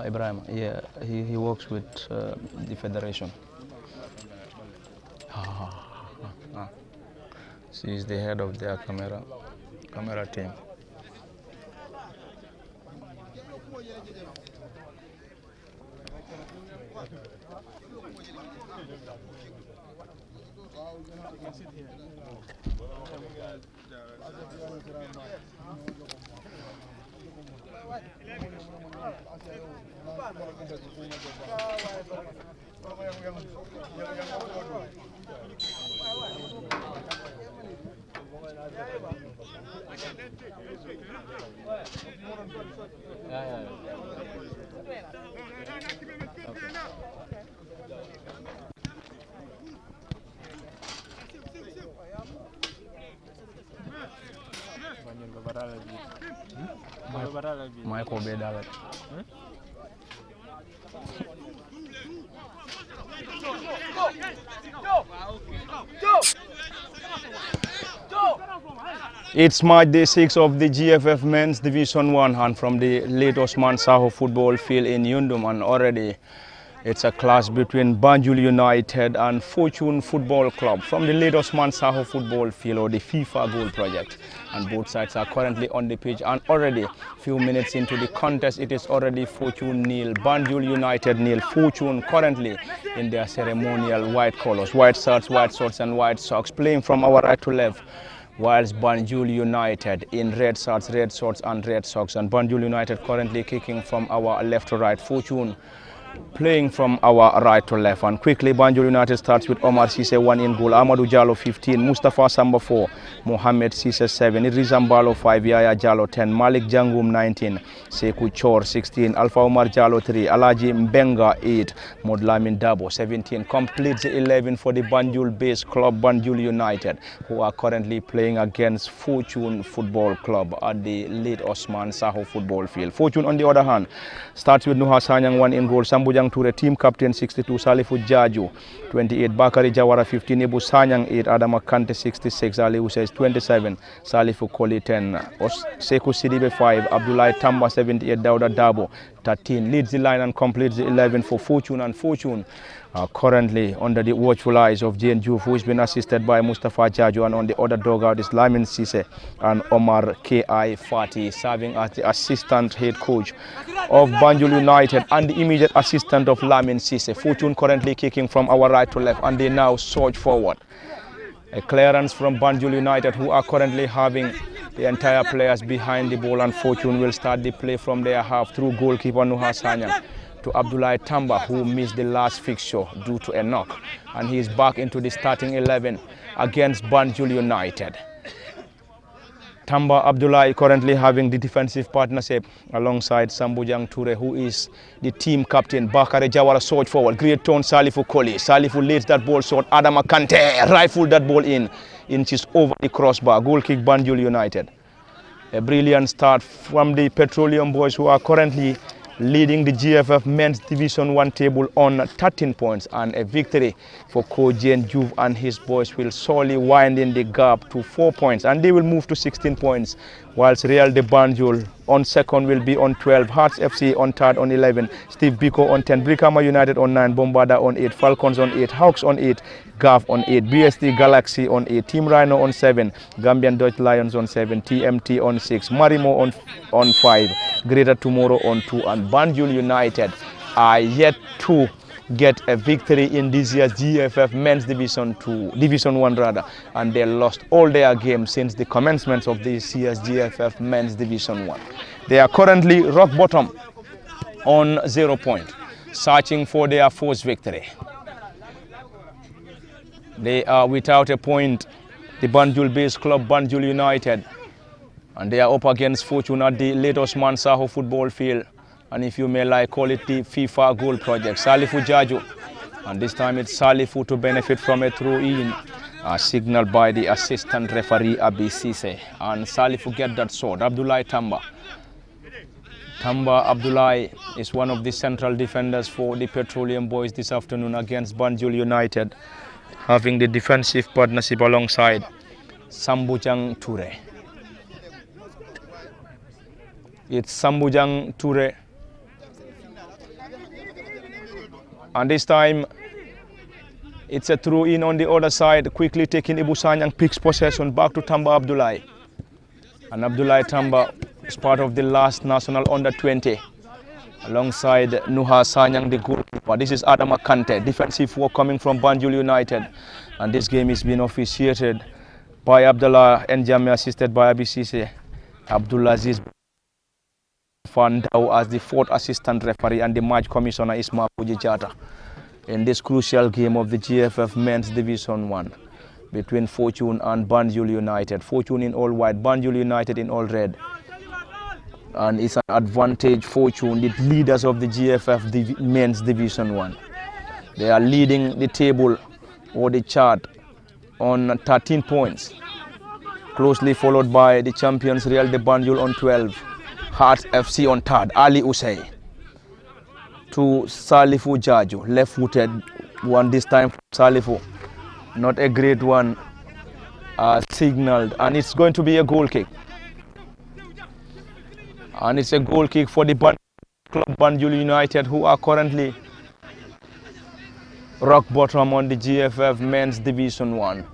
Ibrahim, yeah, he works with the federation. She is the head of their camera team. Michael Bedalet. It's match day 6 of the GFF Men's Division 1 and from the late Osman Saho football field in Yundum, and already it's a clash between Banjul United and Fortune Football Club from the late Osman Saho football field or the FIFA goal project, and both sides are currently on the pitch, and already few minutes into the contest it is already Fortune nil, Banjul United nil. Fortune currently in their ceremonial white colors, white shirts and white socks, playing from our right to left, whilst Banjul United in red shirts and red socks, and Banjul United currently kicking from our left to right, Fortune playing from our right to left. And quickly Banjul United starts with Omar Cisse 1 in goal, Amadou Jallo 15, Mustafa Samba 4, Mohamed Cisse 7, Idris Ambalo 5, Yaya Jallo 10, Malik Jangum 19, Sekou Chor 16, Alpha Omar Jallo 3, Alaji Mbenga 8, Modlamin Dabo 17. Completes the 11 for the Banjul based club Banjul United, who are currently playing against Fortune Football Club at the late Osman Saho football field. Fortune on the other hand starts with Nuha Sanyang 1 in goal, Sambujang Ture team captain 62, Salifu Jaju 28, Bakari Jawara 15, Ibu Sanyang 8, Adama Kante 66, Ali Usays 27, Salifu Koli 10, Sekou Sidibe 5, Abdullah Tamba 78, Dauda Dabo 13. Leads the line and completes the 11 for Fortune, and Fortune currently under the watchful eyes of Jane Juf, who has been assisted by Mustafa Jaju, and on the other dugout is Lamin Sise and Omar K.I. Fati, serving as the assistant head coach of Banjul United and the immediate assistant of Lamin Sise. Fortune currently kicking from our right to left, and they now surge forward. A clearance from Banjul United, who are currently having the entire players behind the ball, and Fortune will start the play from their half through goalkeeper Nuha Sanyang to Abdullah Tamba, who missed the last fixture due to a knock, and he is back into the starting 11 against Banjul United. Tamba Abdullah currently having the defensive partnership alongside Sambujang Ture, who is the team captain. Bakare Jawara surge forward, great turn, Salifu Koli. Salifu leads that ball short, Adama Kante rifled that ball in, inches over the crossbar. Goal kick Banjul United. A brilliant start from the Petroleum boys, who are currently leading the GFF Men's Division 1 table on 13 points, and a victory for Coach Jane Juve and his boys will surely widen the gap to 4 points, and they will move to 16 points, whilst Real de Banjul on second will be on 12, Hearts FC on third on 11, Steve Biko on 10, Brikama United on 9, Bombarda on 8, Falcons on 8, Hawks on 8, GAF on 8, BST Galaxy on 8, Team Rhino on 7, Gambian Dutch Lions on 7, TMT on 6, Marimo on 5, Greater Tomorrow on 2, and Banjul United are yet to get a victory in this year's GFF Men's Division 1 rather, and they lost all their games since the commencement of this year's GFF Men's Division 1. They are currently rock bottom on 0 point, searching for their first victory. They are without a point, the Banjul-based club Banjul United, and they are up against Fortune at the late Osman Saho football field, and if you may like, call it the FIFA goal project. Salifu Jaju, and this time it's Salifu to benefit from a throw-in signaled by the assistant referee Abi Sise, and Salifu get that sword. Abdullah Tamba Abdullah is one of the central defenders for the Petroleum boys this afternoon against Banjul United, having the defensive partnership alongside Sambujang Ture. It's Sambujang Toure. And this time, it's a throw in on the other side, quickly taking Ibu Sanyang, picks possession back to Tamba Abdullahi. And Abdullahi Tamba is part of the last national under 20, alongside Nuha Sanyang, the goalkeeper. This is Adama Kante, defensive work coming from Banjul United. And this game is being officiated by Abdullah Njame, assisted by Abisise Abdulaziz Fandau as the fourth assistant referee, and the match commissioner is Mafuji Jata in this crucial game of the GFF Men's Division 1 between Fortune and Banjul United. Fortune in all white, Banjul United in all red. And it's an advantage Fortune, the leaders of the GFF Men's Division 1. They are leading the table or the chart on 13 points, closely followed by the champions Real de Banjul on 12, Hearts FC on third, Ali Usay, to Salifu Jaju, left-footed one this time from Salifu. Not a great one, signaled, and it's going to be a goal kick. And it's a goal kick for the club Banjul United, who are currently rock bottom on the GFF Men's Division 1.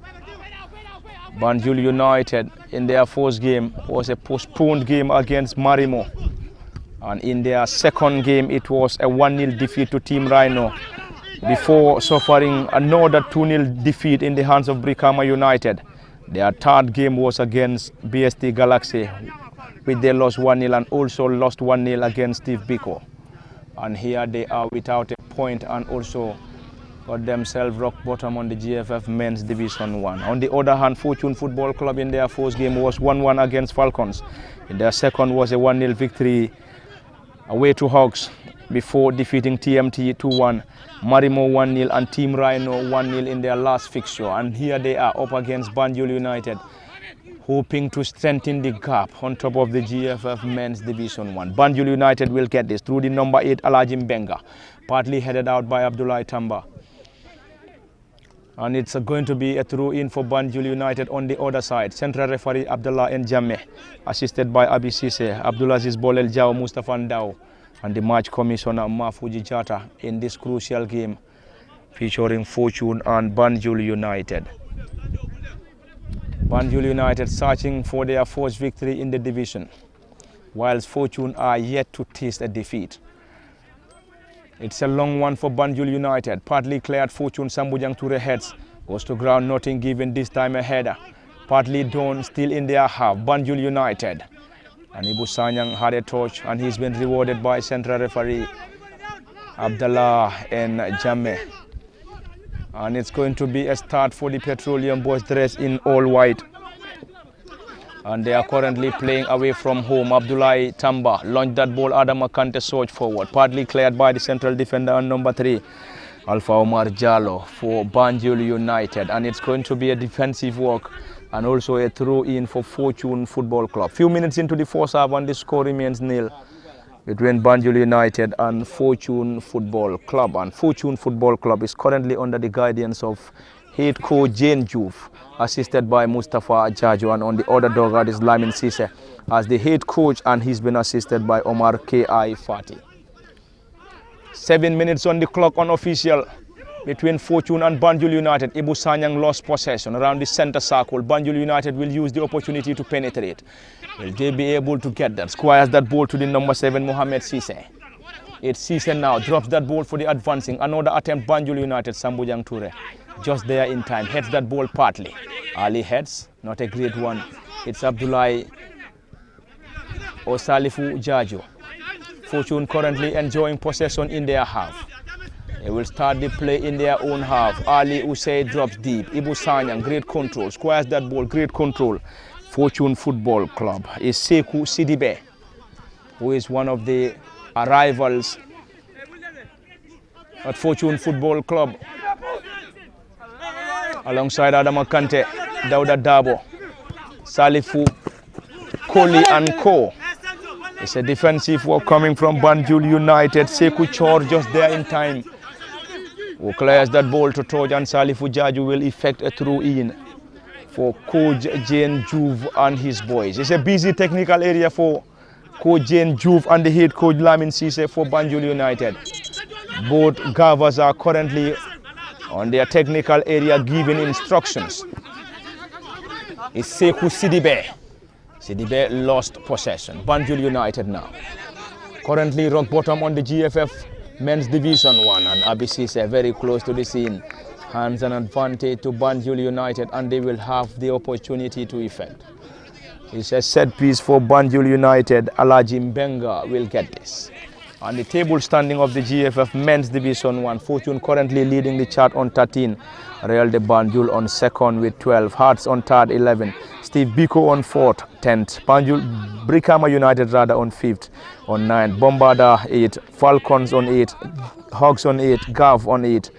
Banjul United in their first game was a postponed game against Marimo, and in their second game it was a 1-0 defeat to Team Rhino before suffering another 2-0 defeat in the hands of Brikama United. Their third game was against BST Galaxy, which they lost 1-0, and also lost 1-0 against Steve Biko. And here they are without a point and also got themselves rock bottom on the GFF Men's Division 1. On the other hand, Fortune Football Club in their first game was 1-1 against Falcons. In their second was a 1-0 victory away to Hawks before defeating TMT 2-1, Marimo 1-0, and Team Rhino 1-0 in their last fixture. And here they are up against Banjul United, hoping to strengthen the gap on top of the GFF Men's Division 1. Banjul United will get this through the number 8 Alajim Benga, partly headed out by Abdullah Tamba. And it's going to be a throw-in for Banjul United on the other side. Central referee Abdullah Njame, assisted by Abisise Abdulaziz Bolel Jao, Mustafa Ndao, and the match commissioner Mafuji Jata in this crucial game featuring Fortune and Banjul United. Banjul United searching for their first victory in the division, whilst Fortune are yet to taste a defeat. It's a long one for Banjul United. Partly cleared Fortune, Sambujang Toure heads, goes to ground, nothing given, this time a header. Partly done, still in their half, Banjul United. And Ibu Sanyang had a touch, and he's been rewarded by central referee Abdullah Njame. And it's going to be a start for the Petroleum boys dressed in all white. And they are currently playing away from home. Abdullahi Tamba launched that ball, Adam Akante surged forward, partly cleared by the central defender and number 3, Alpha Omar Jallo for Banjul United. And it's going to be a defensive work and also a throw-in for Fortune Football Club. Few minutes into the first half and the score remains 0 between Banjul United and Fortune Football Club. And Fortune Football Club is currently under the guidance of head coach Jane Juve, assisted by Mustafa Jajo, and on the other dogger is Lamin Sise as the head coach, and he's been assisted by Omar K.I. Fati. 7 minutes on the clock, unofficial, between Fortune and Banjul United. Ibu Sanyang lost possession around the center circle. Banjul United will use the opportunity to penetrate. Will they be able to get that? Squires that ball to the number 7, Mohamed Sise. It's Sise now, drops that ball for the advancing. Another attempt, Banjul United, Sambujang Toure. Just there in time, heads that ball partly. Ali heads, not a great one. It's Abdullahi Osalifu Jajo. Fortune currently enjoying possession in their half. They will start the play in their own half. Ali Usay drops deep. Ibu Sanyang, great control. Squares that ball, great control. Fortune Football Club is Seku Sidibe, who is one of the arrivals at Fortune Football Club, alongside Adam Akante, Dauda Dabo, Salifu, Koli and Co. It's a defensive work coming from Banjul United. Seku Chor just there in time, who clears that ball to Trojan. Salifu Jaju will effect a throw-in for coach Jane Juve and his boys. It's a busy technical area for Coach Jane Juve and the head coach Lamin Cisse for Banjul United. Both Gavas are currently on their technical area giving instructions. It's Sekou Sidibe. Sidibe lost possession. Banjul United now. Currently rock bottom on the GFF Men's Division 1, and Abisise very close to the scene. Hands an advantage to Banjul United, and they will have the opportunity to effect. It's a set piece for Banjul United. Alaji Mbenga will get this. On the table standing of the GFF Men's Division 1, Fortune currently leading the chart on 13. Real de Banjul on second with 12. Hearts on third, 11. Steve Biko on fourth, 10th. Banjul Brikama United rather on fifth, on 9th. Bombarda 8. Falcons on 8. Hogs on 8. Gav on 8.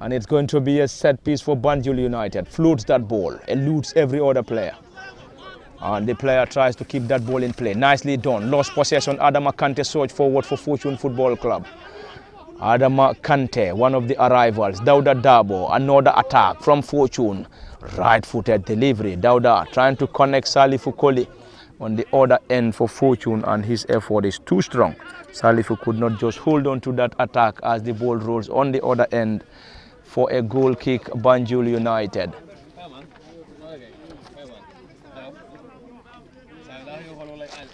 And it's going to be a set piece for Banjul United. Floats that ball, eludes every other player. And the player tries to keep that ball in play. Nicely done. Lost possession. Adama Kante surge forward for Fortune Football Club. Adama Kante, one of the arrivals. Dauda Dabo, another attack from Fortune. Right-footed delivery. Dauda trying to connect Salifu Koli on the other end for Fortune, and his effort is too strong. Salifu could not just hold on to that attack as the ball rolls on the other end for a goal kick, Banjul United.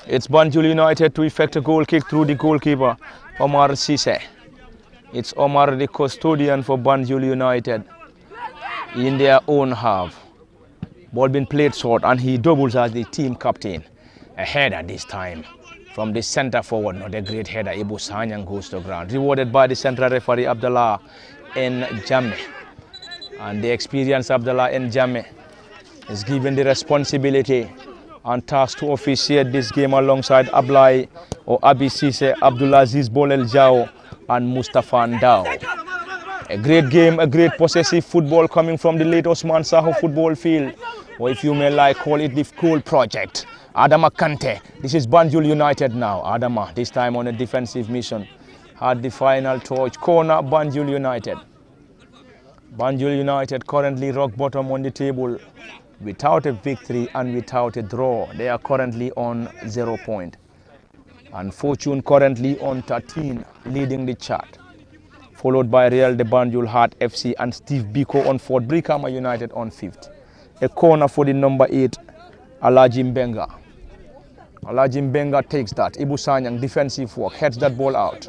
It's Banjul United to effect a goal kick through the goalkeeper, Omar Cisse. It's Omar, the custodian for Banjul United, in their own half. Ball been played short, and he doubles as the team captain. A header this time from the center forward, not a great header. Ibu Sanyang goes to ground, rewarded by the central referee Abdullah N. Jammeh. And the experienced Abdullah N. Jammeh is given the responsibility and tasked to officiate this game alongside Ablai or Abisise, Abdulaziz Bolel Jao and Mustafa Ndao. A great game, a great possessive football coming from the late Osman Saho football field, or if you may like call it the Cool Project. Adama Kante, this is Banjul United now. Adama, this time on a defensive mission, had the final touch. Corner, Banjul United. Banjul United currently rock bottom on the table, without a victory and without a draw. They are currently on 0 point. And Fortune currently on 13, leading the chart. Followed by Real de Banjul, Heart FC and Steve Biko on 4th. Brikama United on 5th. A corner for the number 8, Alaji Mbenga. Alaji Mbenga takes that. Ibu Sanyang, defensive work, heads that ball out.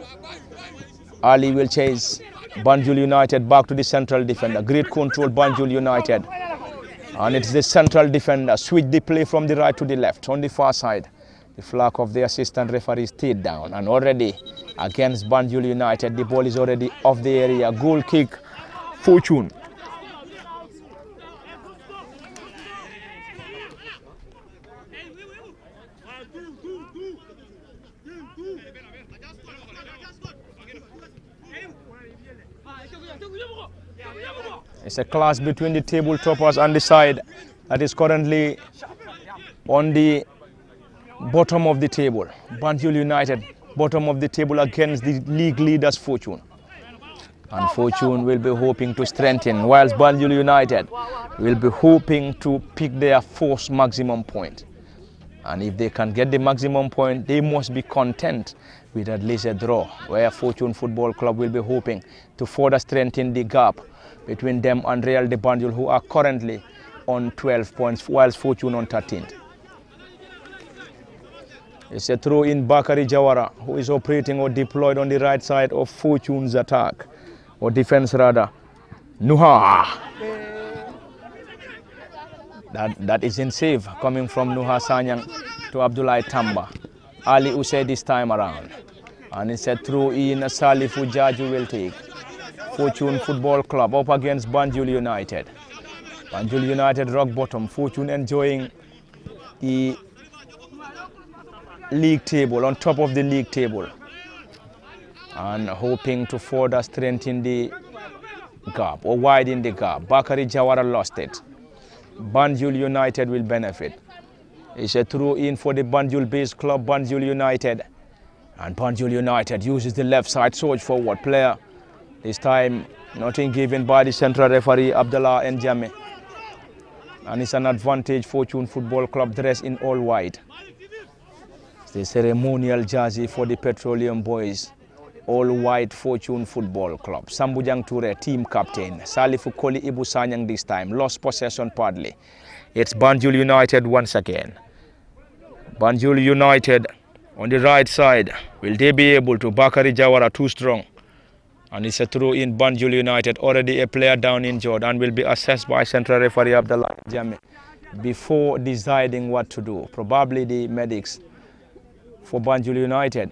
Ali will chase Banjul United back to the central defender. Great control, Banjul United. And it's the central defender. Switch the play from the right to the left. On the far side, the flag of the assistant referee stayed down. And already against Banjul United, the ball is already off the area. Goal kick, Fortune. It's a clash between the table toppers and the side that is currently on the bottom of the table. Banjul United, bottom of the table against the league leaders Fortune. And Fortune will be hoping to strengthen, whilst Banjul United will be hoping to pick their fourth maximum point. And if they can get the maximum point, they must be content with at least a draw, where Fortune Football Club will be hoping to further strengthen the gap between them and Real de Banjul, who are currently on 12 points, whilst Fortune on 13th. It's a throw in Bakari Jawara, who is operating or deployed on the right side of Fortune's attack, or defense rather. Nuha. That is in save, coming from Nuha Sanyang to Abdullah Tamba. Ali Usay this time around. And it's a throw in, Salifu Jaju will take. Fortune Football Club up against Banjul United. Banjul United rock bottom. Fortune enjoying the league table, on top of the league table, and hoping to further strengthen the gap or widen the gap. Bakari Jawara lost it. Banjul United will benefit. It's a throw in for the Banjul based club, Banjul United. And Banjul United uses the left side surge forward player. This time, nothing given by the central referee, Abdullah N. Jammeh. And it's an advantage, Fortune Football Club dressed in all white. The ceremonial jersey for the Petroleum Boys, all white Fortune Football Club. Sambujang Ture, team captain. Salifu Koli Ibu Sanyang this time, lost possession partly. It's Banjul United once again. Banjul United on the right side. Will they be able to? Bakari Jawara too strong. And it's a throw in. Banjul United, already a player down injured and will be assessed by central referee Abdullah Jame before deciding what to do. Probably the medics for Banjul United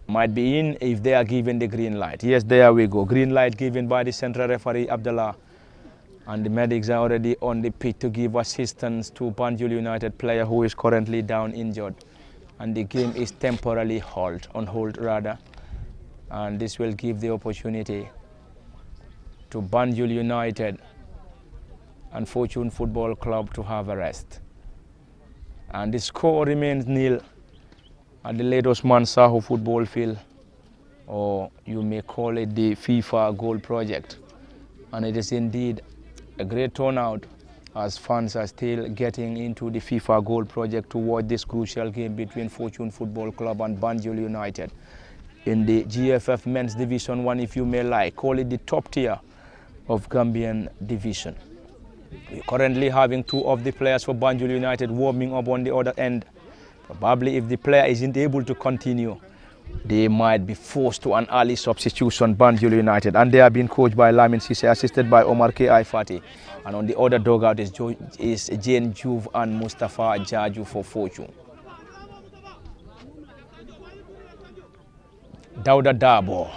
might be in if they are given the green light. Yes, there we go. Green light given by the central referee Abdullah. And the medics are already on the pitch to give assistance to Banjul United player who is currently down injured. And the game is temporarily on hold rather. And this will give the opportunity to Banjul United and Fortune Football Club to have a rest. And the score remains nil at the late Osman Saho football field, or you may call it the FIFA Goal Project. And it is indeed a great turnout as fans are still getting into the FIFA Goal Project to watch this crucial game between Fortune Football Club and Banjul United in the GFF Men's Division 1, if you may like. Call it the top tier of Gambian division. We're currently having two of the players for Banjul United warming up on the other end. Probably if the player isn't able to continue, they might be forced to an early substitution, Banjul United. And they are being coached by Lamin Sise, assisted by Omar K. Aifati. And on the other dugout is Jane Juve and Mustafa Jaju for Fortune. Dauda Dabo.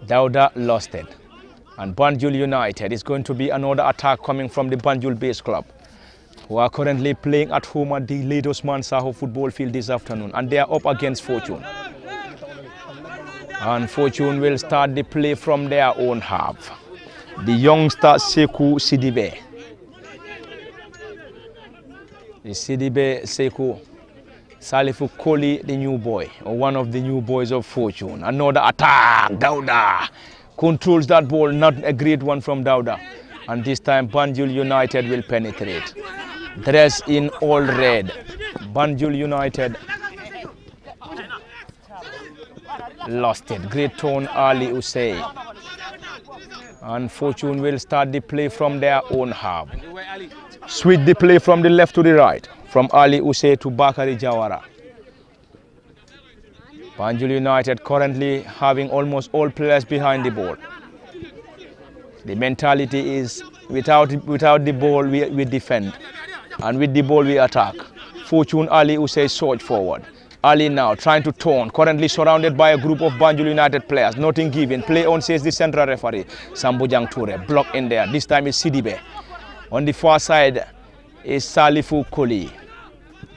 Dauda lost it. And Banjul United is going to be another attack coming from the Banjul base club, who are currently playing at home at the late Osman Saho football field this afternoon. And they are up against Fortune. And Fortune will start the play from their own half. The youngster Sekou Sidibe. The Sidibe Sekou. Salifu Koli, the new boy, or one of the new boys of Fortune. Another attack. Dauda controls that ball, not a great one from Dauda. And this time Banjul United will penetrate. Dressed in all red. Banjul United lost it. Great turn, Ali Usei. And Fortune will start the play from their own half. Switch the play from the left to the right. From Ali Usei to Bakari Jawara. Banjul United currently having almost all players behind the ball. The mentality is without the ball we defend, and with the ball we attack. Fortune Ali Usei surge forward. Ali now trying to turn, currently surrounded by a group of Banjul United players. Nothing given. Play on, says the central referee. Sambujang Ture block in there. This time is Sidibe. On the far side is Salifu Koli.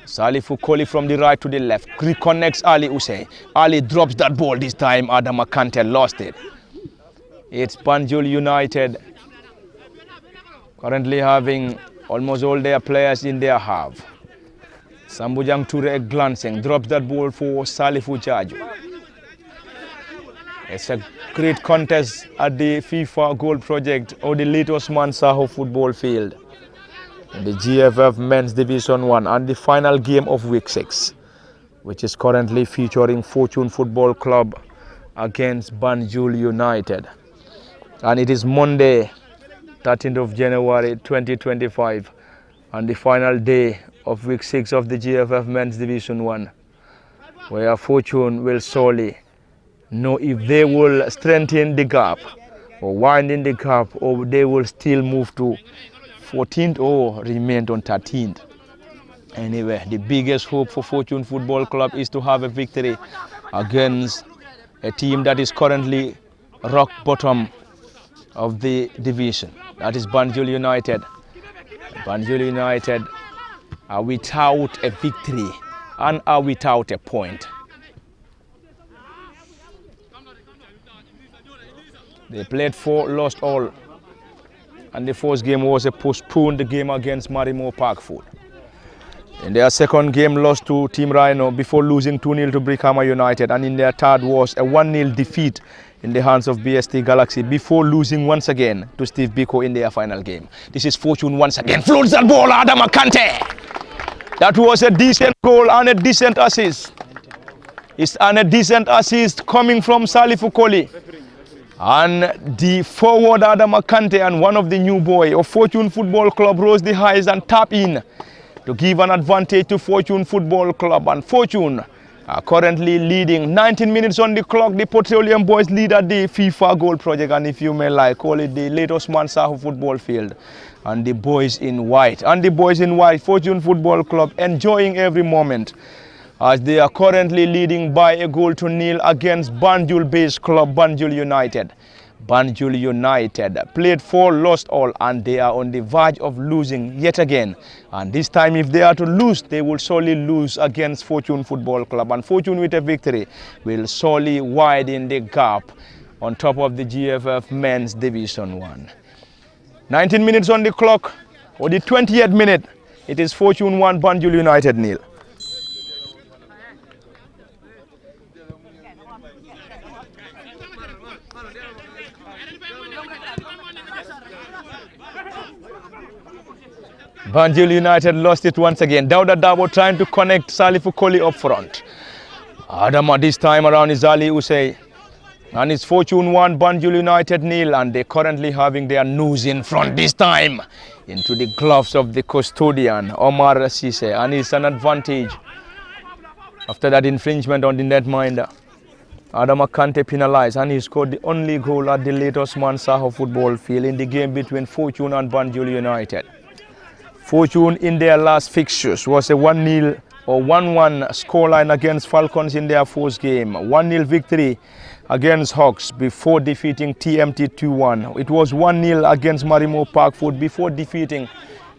Salifu Koli from the right to the left. Reconnects Ali Usei. Ali drops that ball this time. Adama Kante lost it. It's Banjul United currently having almost all their players in their half. Sambujang Ture glancing, drops that ball for Salifu Jaju. It's a great contest at the FIFA Goal Project or the late Osman Saho football field in the GFF Men's Division 1 and the final game of Week 6, which is currently featuring Fortune Football Club against Banjul United. And it is Monday, 13th of January 2025, and the final day of Week 6 of the GFF Men's Division 1, where Fortune will solely know if they will strengthen the gap or widen the gap, or they will still move to 14th or remain on 13th. Anyway, the biggest hope for Fortune Football Club is to have a victory against a team that is currently rock bottom of the division. That is Banjul United. Banjul United are without a victory and are without a point. They played 4, lost all. And the first game was a postponed game against Marimo Parkfoot. In their second game, lost to Team Rhino before losing 2-0 to Brikama United. And in their third was a 1-0 defeat in the hands of BST Galaxy before losing once again to Steve Biko in their final game. This is Fortune once again. Floats that ball, Adama Kante. That was a decent goal and a decent assist. It's a decent assist coming from Salifu Koli. And the forward Adam Akante and one of the new boy of Fortune Football Club rose the highs and tap in to give an advantage to Fortune Football Club. And Fortune are currently leading. 19 minutes on the clock. The Petroleum Boys lead at the FIFA Goal Project, and if you may like, call it the Late Osman Saho Football Field. And the boys in white. And the boys in white, Fortune Football Club, enjoying every moment as they are currently leading by a goal to nil against Banjul-based club Banjul United. Banjul United played 4, lost all, and they are on the verge of losing yet again. And this time, if they are to lose, they will surely lose against Fortune Football Club. And Fortune, with a victory, will surely widen the gap on top of the GFF Men's Division 1. 19 minutes on the clock, or the 20th minute, it is Fortune 1, Banjul United 0. Banjul United lost it once again. Dauda Dabo trying to connect Salifu Koli up front. Adama this time around is Ali Usey. And it's Fortune 1, Banjul United 0. And they're currently having their nose in front this time into the gloves of the custodian, Omar Sise. And it's an advantage after that infringement on the netminder. Adama Kante penalized, and he scored the only goal at the Late Osman Saho football field in the game between Fortune and Banjul United. Fortune in their last fixtures was a 1-0 or 1-1 scoreline against Falcons in their first game. 1-0 victory against Hawks before defeating TMT 2-1. It was 1-0 against Marimo Parkfoot before defeating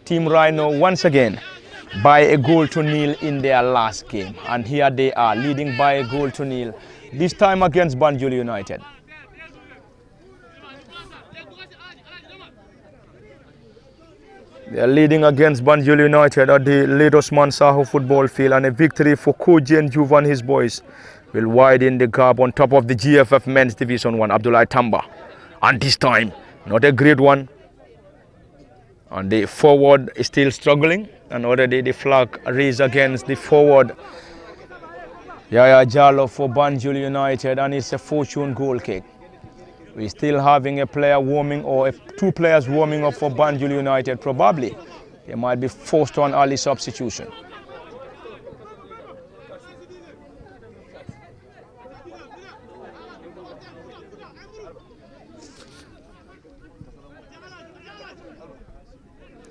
Team Rhino once again by a goal to nil in their last game. And here they are leading by a goal to nil, this time against Banjul United. They are leading against Banjul United at the Late Osman Saho football field, and a victory for Koji Juve and his boys will widen the gap on top of the GFF Men's Division 1, Abdullah Tamba. And this time, not a great one. And the forward is still struggling, and already the flag raised against the forward Yaya Jallo for Banjul United, and it's a Fortune goal kick. We're still having a player warming, or two players warming up for Banjul United. Probably they might be forced on early substitution.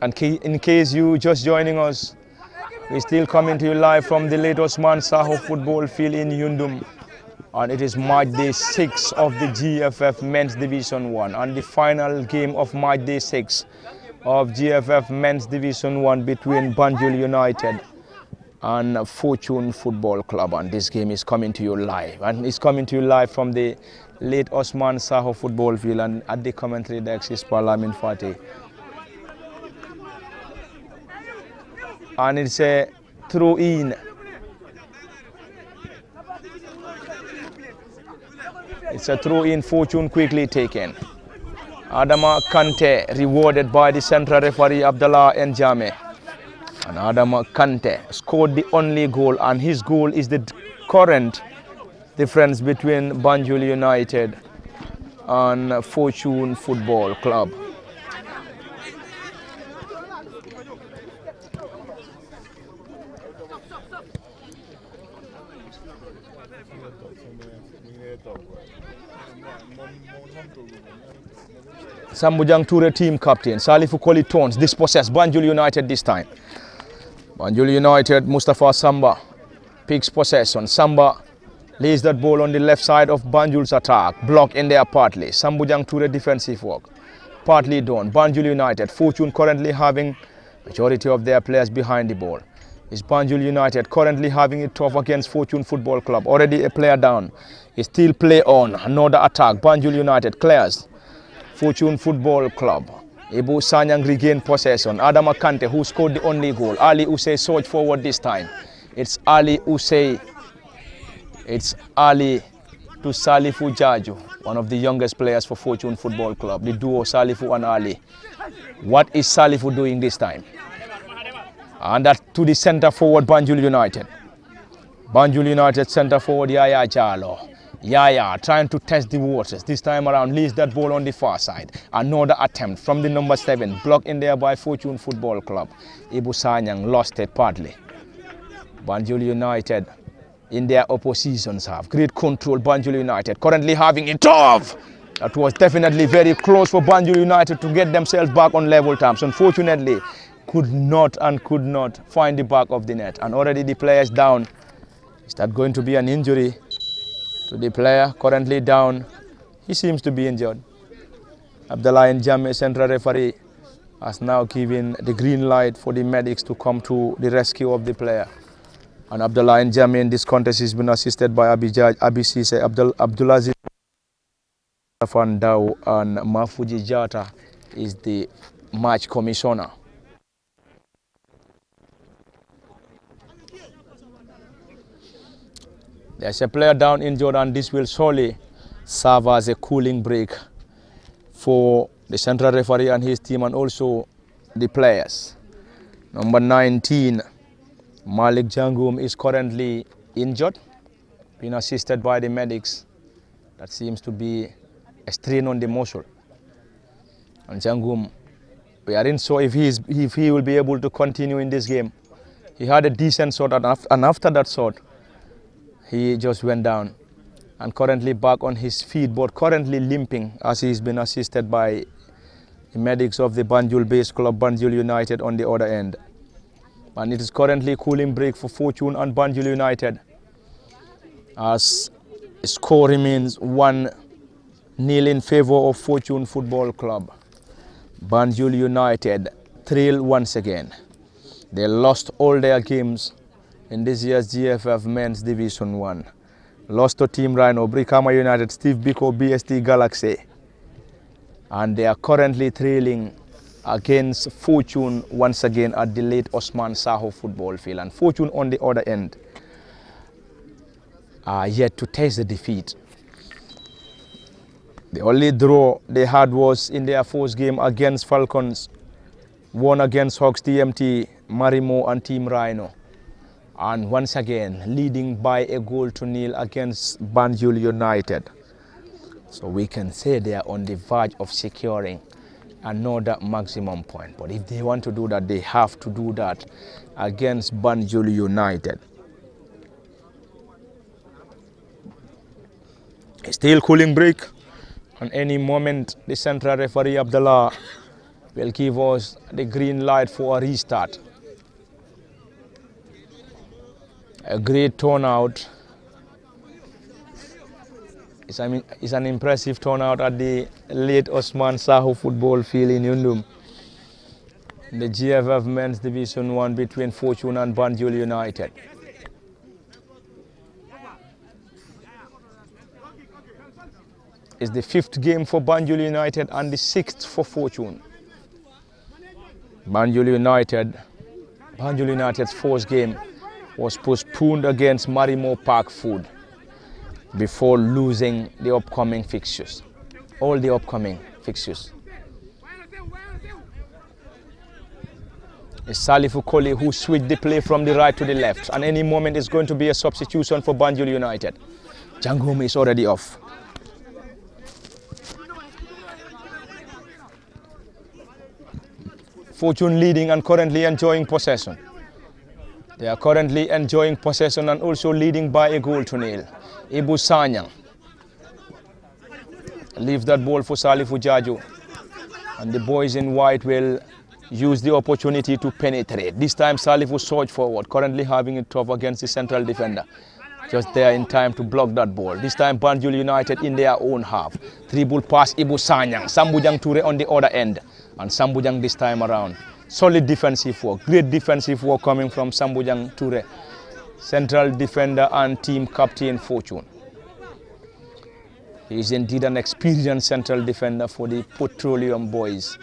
And in case you just joining us, we're still coming to you live from the Late Osman Saho football field in Yundum. And it is match day 6 of the GFF Men's Division 1, and the final game of match day 6 of GFF Men's Division 1 between Banjul United and Fortune Football Club. And this game is coming to you live, and it's coming to you live from the Late Osman Saho football field, and at the commentary desk is Parlament Fatih. And it's a throw-in. It's a throw-in, Fortune quickly taken. Adama Kante rewarded by the central referee Abdallah Njame. And Adama Kante scored the only goal, and his goal is the current difference between Banjul United and Fortune Football Club. Sambujang Toure team captain, Salifu Koli Tones, dispossessed Banjul United this time. Banjul United, Mustafa Samba picks possession. Samba lays that ball on the left side of Banjul's attack, blocked in there partly. Sambujang Toure defensive work, partly done. Banjul United, Fortune currently having majority of their players behind the ball. It's Banjul United currently having it tough against Fortune Football Club. Already a player down. It's still play on. Another attack. Banjul United clears Fortune Football Club. Ibu Sanyang regained possession. Adama Kante, who scored the only goal. Ali Usey surged forward this time. It's Ali Usey. It's Ali to Salifu Jaju, one of the youngest players for Fortune Football Club. The duo Salifu and Ali. What is Salifu doing this time? And that's to the centre forward, Banjul United. Banjul United centre forward, Yaya Jalo. Yaya trying to test the waters. This time around, leaves that ball on the far side. Another attempt from the number 7, blocked in there by Fortune Football Club. Ibu Sanyang lost it partly. Banjul United in their oppositions have great control. Banjul United currently having it tough. That was definitely very close for Banjul United to get themselves back on level terms. Unfortunately, could not find the back of the net. And already the player is down. Is that going to be an injury to the player currently down? He seems to be injured. Abdullah Njame, central referee, has now given the green light for the medics to come to the rescue of the player. And Abdullah Njame in this contest has been assisted by Abisise, Abdulaziz Fandao, and Mafuji Jata is the match commissioner. There's a player down injured, and this will surely serve as a cooling break for the central referee and his team, and also the players. Number 19, Malik Jangum, is currently injured, being assisted by the medics. That seems to be a strain on the muscle. And Jangum, we aren't sure if he will be able to continue in this game. He had a decent shot, and after that shot, he just went down. And currently back on his feet, but currently limping, as he's been assisted by the medics of the Banjul-based club, Banjul United, on the other end. And it is currently cooling break for Fortune and Banjul United, as the score remains 1-0 in favor of Fortune Football Club. Banjul United trail once again. They lost all their games in this year's GFF Men's Division 1. Lost to Team Rhino, Brikama United, Steve Biko, BST Galaxy. And they are currently trailing against Fortune once again at the late Osman Saho football field. And Fortune on the other end are yet to taste the defeat. The only draw they had was in their first game against Falcons, won against Hawks, TMT, Marimo and Team Rhino. And once again, leading by a goal to nil against Banjul United. So we can say they are on the verge of securing another maximum point. But if they want to do that, they have to do that against Banjul United. Still cooling break. On any moment, the central referee Abdullah will give us the green light for a restart. A great turnout. It's an impressive turnout at the late Osman Saho football field in Yundum. The GFF Men's Division 1 between Fortune and Banjul United. It's the 5th game for Banjul United and the 6th for Fortune. Banjul United's first game was postponed against Marimo Park Food before losing the upcoming fixtures, all the upcoming fixtures. It's Salifu Koli who switched the play from the right to the left, and any moment is going to be a substitution for Banjul United. Jangum is already off. Fortune leading and currently enjoying possession. They are currently enjoying possession and also leading by a goal to nil. Ibu Sanyang leaves that ball for Salifu Jaju, and the boys in white will use the opportunity to penetrate. This time Salifu surged forward, currently having it tough against the central defender. Just there in time to block that ball. This time Banjul United in their own half. Dribble pass Ibu Sanyang, Sambujang Ture on the other end, and Sambujang this time around. Solid defensive work, great defensive work coming from Sambujang Ture, central defender and team captain Fortune. He is indeed an experienced central defender for the Petroleum boys.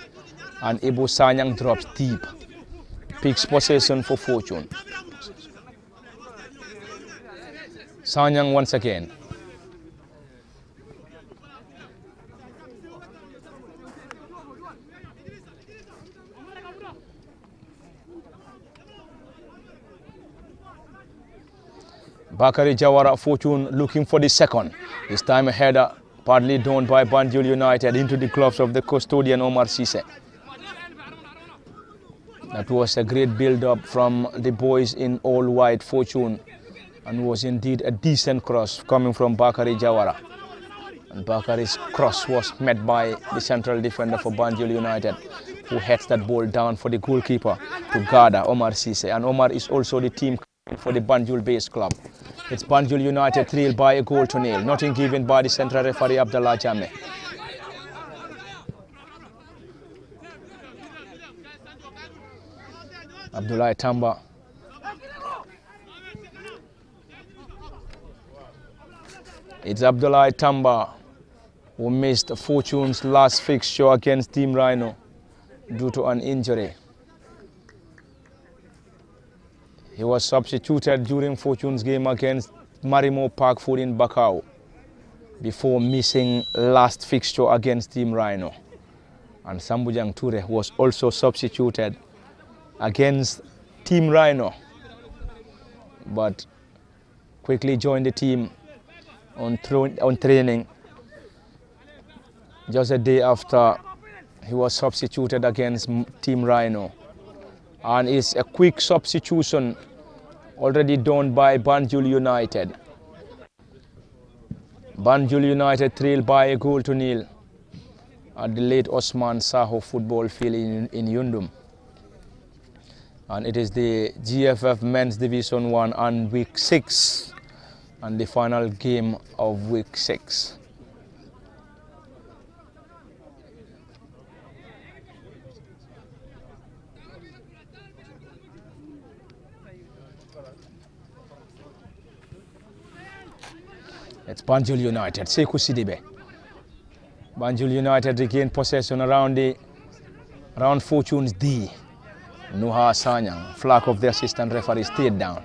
And Ibu Sanyang drops deep, picks possession for Fortune. Sanyang once again. Bakari Jawara Fortune looking for the second. This time a header partly done by Banjul United into the gloves of the custodian Omar Cisse. That was a great build-up from the boys in all white Fortune, and was indeed a decent cross coming from Bakari Jawara. And Bakari's cross was met by the central defender for Banjul United, who heads that ball down for the goalkeeper to Gada, Omar Cisse. And Omar is also the team for the Banjul-based club. It's Banjul United trailed by a goal to nil. Nothing given by the central referee Abdullah Jammeh. Abdullah Tamba. It's Abdullah Tamba who missed Fortune's last fixture against Team Rhino due to an injury. He was substituted during Fortune's game against Marimo Park Food in Bakau before missing last fixture against Team Rhino. And Sambujang Ture was also substituted against Team Rhino, but quickly joined the team on training just a day after he was substituted against Team Rhino. And it's a quick substitution already done by Banjul United. Banjul United trailed by a goal to nil at the late Osman Saho football field in Yundum. And it is the GFF Men's Division 1 and Week 6, and the final game of Week 6. It's Banjul United, Sekou Sidibe. Banjul United regained possession around Fortune's D. Nuha Sanyang, flag of the assistant referee, stayed down.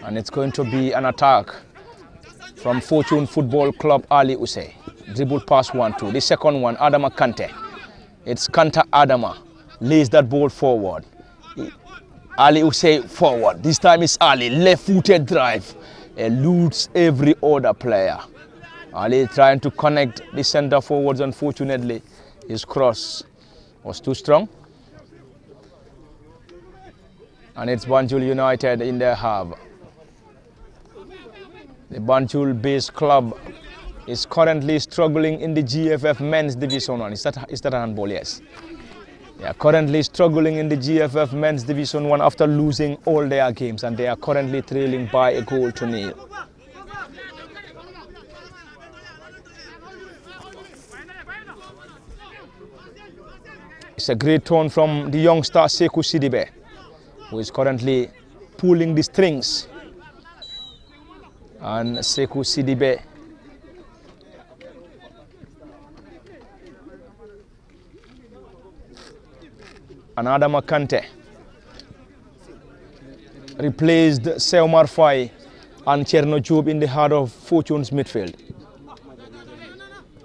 And it's going to be an attack from Fortune Football Club Ali Usey. Dribble pass 1-2. The second one, Adama Kante. It's Kanta Adama. Lays that ball forward. Ali Usey forward. This time it's Ali. Left-footed drive. Eludes every other player. Ali trying to connect the center forwards. Unfortunately, his cross was too strong. And it's Banjul United in their half. The Banjul-based club is currently struggling in the GFF Men's Division 1. Is that a handball? Yes. They are currently struggling in the GFF Men's Division 1 after losing all their games, and they are currently trailing by a goal to nil. It's a great turn from the youngster Sekou Sidibe, who is currently pulling the strings. And Sekou Sidibe and Adama Kante replaced Seomar Faye and Cherno Job in the heart of Fortune's midfield.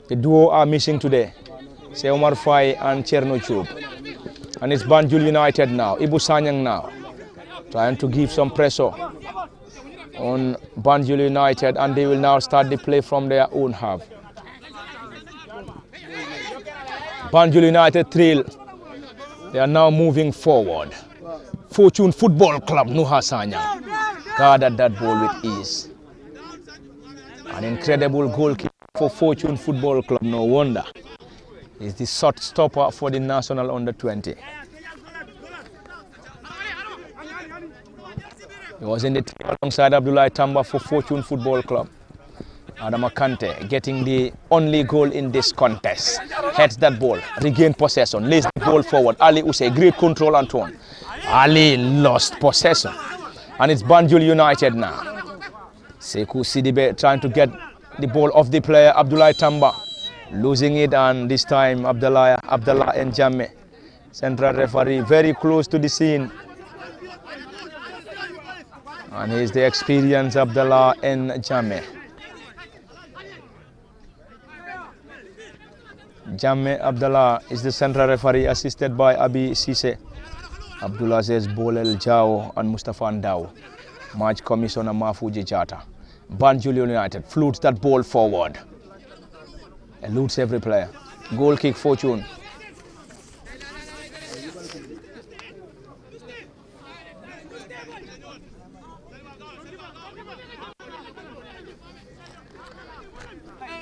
The duo are missing today, Seomar Faye and Cherno Job. And it's Banjul United now, Ibu Sanyang now, trying to give some pressure on Banjul United, and they will now start the play from their own half. Banjul United trail. They are now moving forward. Fortune Football Club, Nuha Sanyang, guarded that ball with ease. An incredible goalkeeper for Fortune Football Club, no wonder. He's the shot stopper for the national under-20. He was in the team alongside Abdullah Tamba for Fortune Football Club. Adama Kante getting the only goal in this contest. Heads that ball, regain possession, lays the ball forward. Ali Usey, great control and turn. Ali lost possession. And it's Banjul United now. Sekou Sidibe trying to get the ball off the player, Abdullah Tamba. Losing it, and this time Abdullah Jammeh, central referee, very close to the scene. And he's the experienced Abdullah Jammeh. Jammeh Abdullah is the central referee, assisted by Abi Cisse, Abdulaziz Bolel Jao and Mustafa Ndao. Match Commissioner Mafuji Jata. Banjul United flutes that ball forward. Eludes every player. Goal kick Fortune.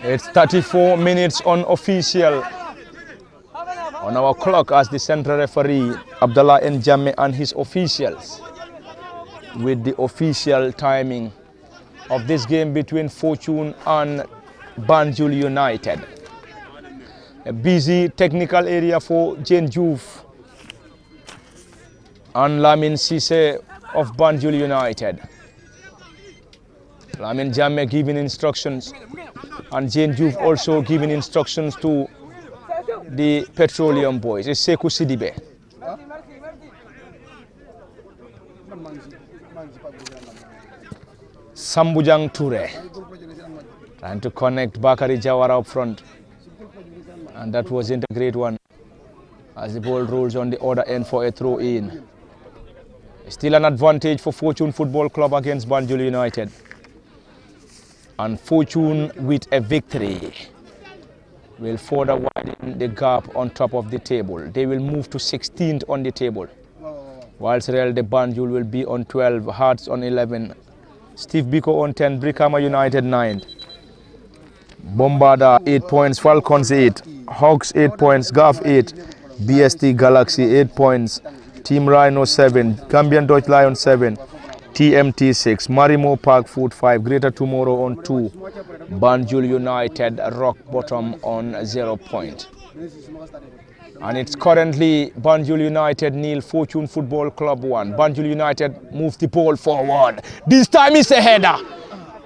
It's 34 minutes unofficial on our clock as the central referee Abdullah Njame and his officials with the official timing of this game between Fortune and Banjul United. A busy technical area for Jane Juve and Lamin Sise of Banjul United. Lamin Jammeh giving instructions and Jane Juve also giving instructions to the Petroleum boys. It's Sekou Sidibe. Sambujang Toure trying to connect Bakari Jawara up front, and that wasn't a great one as the ball rolls on the other end for a throw in. Still an advantage for Fortune Football Club against Banjul United, and Fortune with a victory will further widen the gap on top of the table. They will move to 16th on the table, whilst Real de Banjul will be on 12, Hearts on 11, Steve Biko on 10, Brikama United 9, Bombarda 8 points, Falcons 8, Hawks 8 points, Gaf 8, BST Galaxy 8 points, Team Rhino 7, Gambian Dutch Lion 7, TMT 6, Marimo Park Food 5, Greater Tomorrow on 2, Banjul United rock bottom on 0 point. And it's currently Banjul United 0, Fortune Football Club 1. Banjul United moves the ball forward. This time it's a header.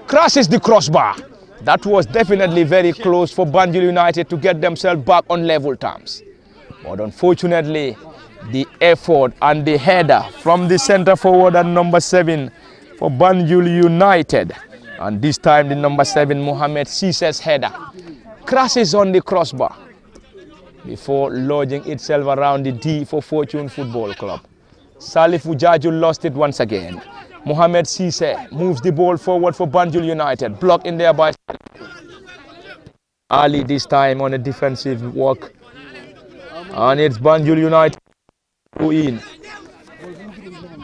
Crosses the crossbar. That was definitely very close for Banjul United to get themselves back on level terms. But unfortunately, the effort and the header from the center forward and number 7 for Banjul United. And this time the number 7, Mohamed Sise's header crashes on the crossbar before lodging itself around the D for Fortune Football Club. Salifu Jaju lost it once again. Mohamed Sise moves the ball forward for Banjul United. Blocked in there by Ali this time on a defensive walk. And it's Banjul United in.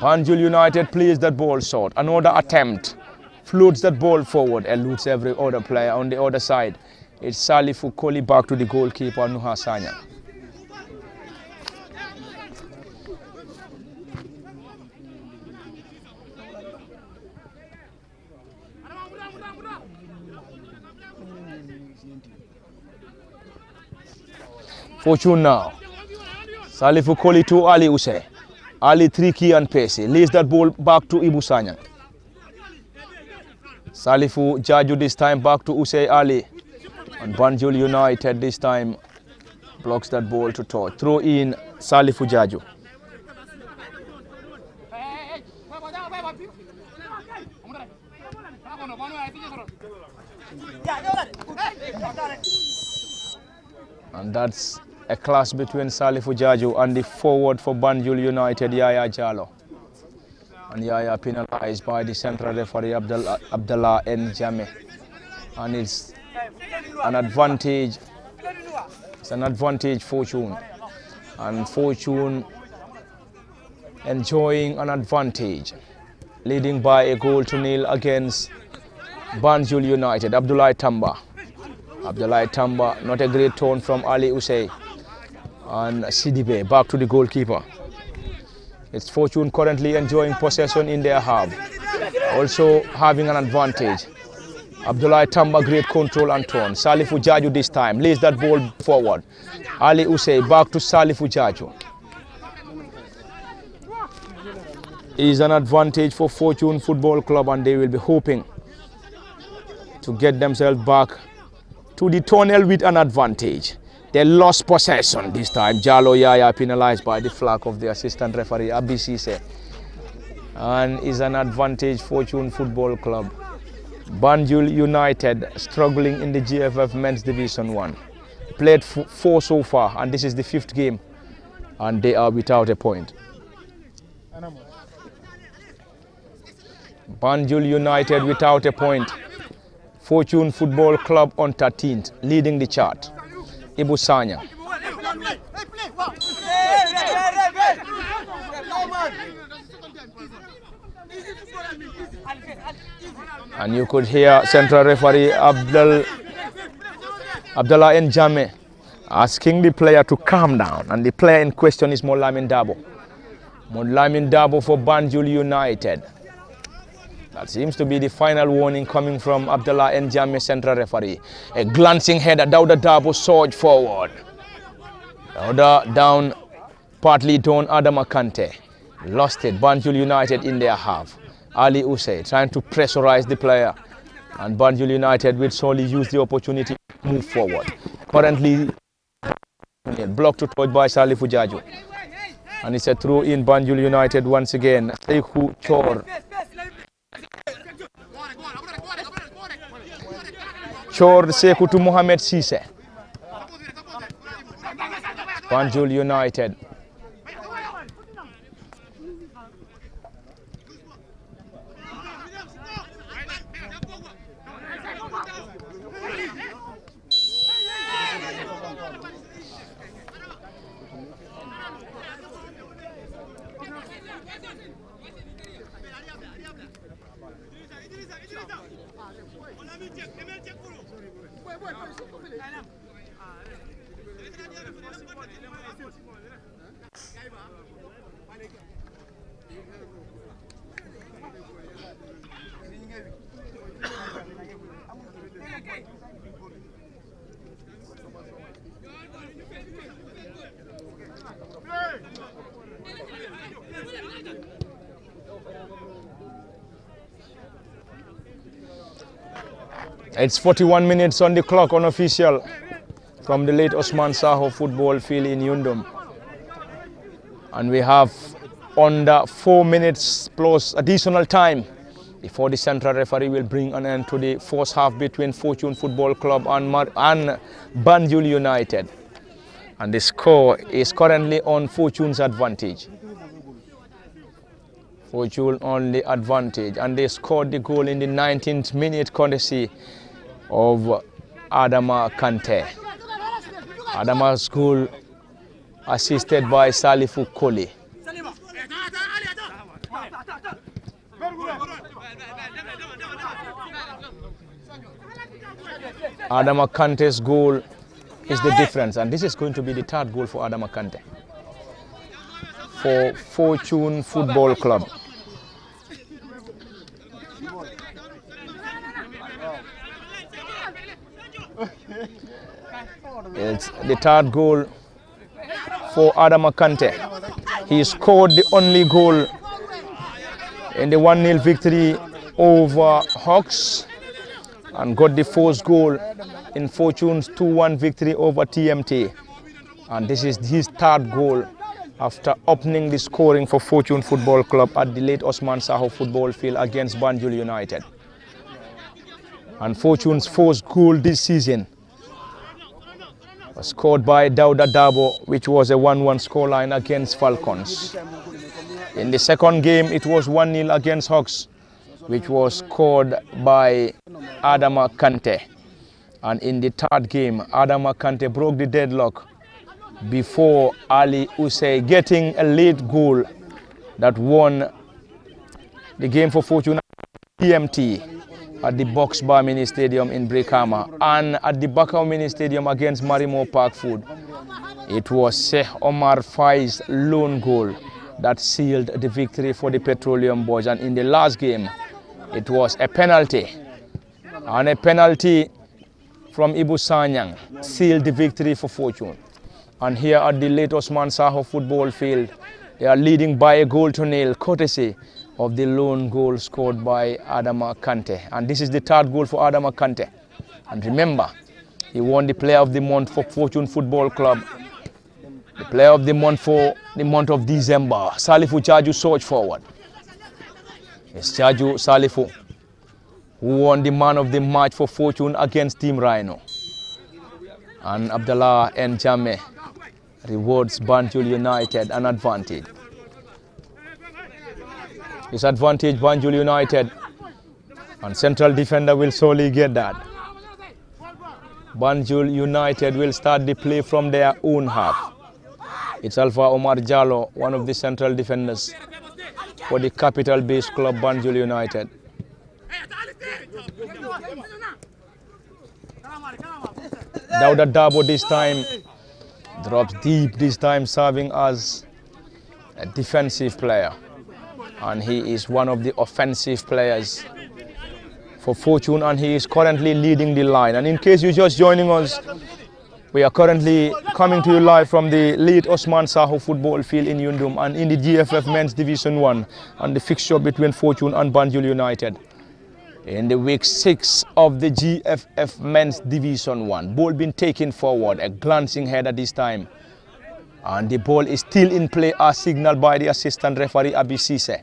Banjul United plays that ball short. Another attempt. Floats that ball forward, eludes every other player on the other side. It's Salifu Koli back to the goalkeeper, Nuha Sanya. Fortune now. Salifu Koli to Ali Use. Ali tricky and pacey. Lays that ball back to Ibu Sanya. Salifu Jaju this time back to Usei Ali. And Banjul United this time blocks that ball to touch. Throw in Salifu Jaju. And that's a clash between Salifu Jaju and the forward for Banjul United, Yaya Jalo. And Yaya penalized by the central referee Abdullah Njame. And it's an advantage. It's an advantage Fortune. And Fortune enjoying an advantage, leading by a goal to 0 against Banjul United. Abdullah Tamba. Abdullah Tamba, not a great turn from Ali Usei. And Sidibe back to the goalkeeper. It's Fortune currently enjoying possession in their half, also having an advantage. Abdullah Tamba, great control and turn. Salifu Jaju this time lays that ball forward. Ali Usei back to Salifu Jaju. Is an advantage for Fortune Football Club, and they will be hoping to get themselves back to the tunnel with an advantage. They lost possession this time. Jalo Yaya penalized by the flag of the assistant referee Abisise. And is an advantage Fortune Football Club. Banjul United struggling in the GFF Men's Division 1. Played 4 so far, and this is the 5th game, and they are without a point. Banjul United without a point. Fortune Football Club on 13th, leading the chart. Ibu Sanya. And you could hear central referee Abdullah Njame asking the player to calm down. And the player in question is Molamin Dabo. Molamin Dabo for Banjul United. That seems to be the final warning coming from Abdullah Njame, central referee. A glancing header, Dauda Dabo surged forward. Dauda down, partly done, Adama Kante. Lost it, Banjul United in their half. Ali Usay trying to pressurize the player. And Banjul United will solely use the opportunity to move forward. Currently, blocked to touch by Salifu Jaju. And it's a throw in Banjul United once again. Sekou Chor. Chor Sekou to Mohamed Sise. Banjul United. It's 41 minutes on the clock, unofficial, from the late Osman Saho football field in Yundum. And we have under 4 minutes plus additional time before the central referee will bring an end to the first half between Fortune Football Club and Banjul United. And the score is currently on Fortune's advantage. Fortune on the advantage, and they scored the goal in the 19th minute courtesy of Adama Kante. Adama's goal assisted by Salifu Koli. Adama Kante's goal is the difference, and this is going to be the third goal for Adama Kante for Fortune Football Club. It's the third goal for Adama Kante. He scored the only goal in the 1-0 victory over Hawks and got the fourth goal in Fortune's 2-1 victory over TMT. And this is his third goal after opening the scoring for Fortune Football Club at the late Osman Saho football field against Banjul United. And Fortune's fourth goal this season was scored by Dauda Dabo, which was a 1-1 scoreline against Falcons. In the second game, it was 1-0 against Hawks, which was scored by Adama Kante. And in the third game, Adama Kante broke the deadlock before Ali Usay getting a late goal that won the game for Fortune TMT at the Box Bar Mini Stadium in Brikama, and at the Bakau Mini Stadium against Marimo Park Food. It was Sheikh Omar Fai's lone goal that sealed the victory for the Petroleum Boys. And in the last game, it was a penalty. And a penalty from Ibu Sanyang sealed the victory for Fortune. And here at the late Osman Saho football field, they are leading by a goal to nil, courtesy of the lone goal scored by Adama Kante. And this is the third goal for Adama Kante. And remember, he won the Player of the Month for Fortune Football Club. The Player of the Month for the month of December. Salifu Jaju surged forward. It's Jaju Salifu who won the Man of the Match for Fortune against Team Rhino. And Abdullah Njame rewards Banjul United an advantage. It's advantage Banjul United. And central defender will surely get that. Banjul United will start the play from their own half. It's Alpha Omar Jallo, one of the central defenders for the capital-based club Banjul United. Dauda Dabo this time drops deep, this time serving as a defensive player. And he is one of the offensive players for Fortune, and he is currently leading the line. And in case you're just joining us, we are currently coming to you live from the late Osman Saho football field in Yundum and in the GFF Men's Division 1 and the fixture between Fortune and Banjul United. In the week 6 of the GFF Men's Division 1, ball being taken forward, a glancing header this time. And the ball is still in play as signaled by the assistant referee Abi Sise.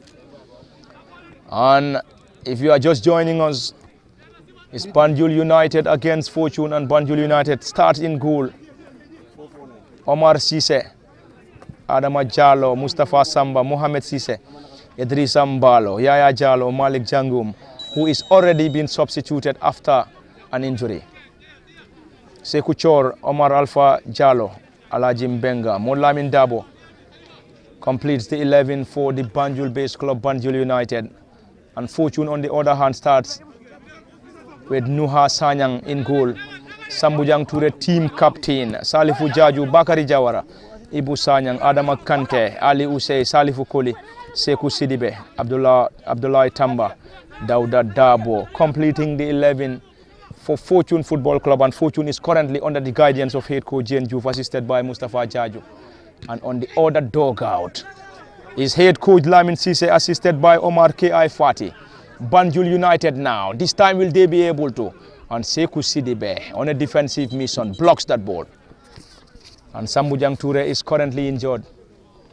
And if you are just joining us, it's Banjul United against Fortune, and Banjul United starts in goal. Omar Sise, Adama Jallo, Mustafa Samba, Mohamed Sise, Idris Mbalo, Yaya Jallo, Malik Jangum, who is already been substituted after an injury. Sekou Chor, Omar Alpha Jallo, Alhaji Mbenga, Molamin Dabo completes the 11 for the Banjul-based club Banjul United. And Fortune, on the other hand, starts with Nuha Sanyang in goal. Sambujang Ture, team captain. Salifu Jaju, Bakari Jawara, Ibu Sanyang, Adama Kante, Ali Usei, Salifu Koli, Sekou Sidibe, Abdullah Tamba, Dauda Dabo, completing the 11 for Fortune Football Club. And Fortune is currently under the guidance of head coach Jane Juve, assisted by Mustafa Jaju. And on the other dugout is head coach Lamin Sise, assisted by Omar K.I. Fati. Banjul United now. This time will they be able to? And Sekou Sidibe on a defensive mission blocks that ball. And Sambujang Ture is currently injured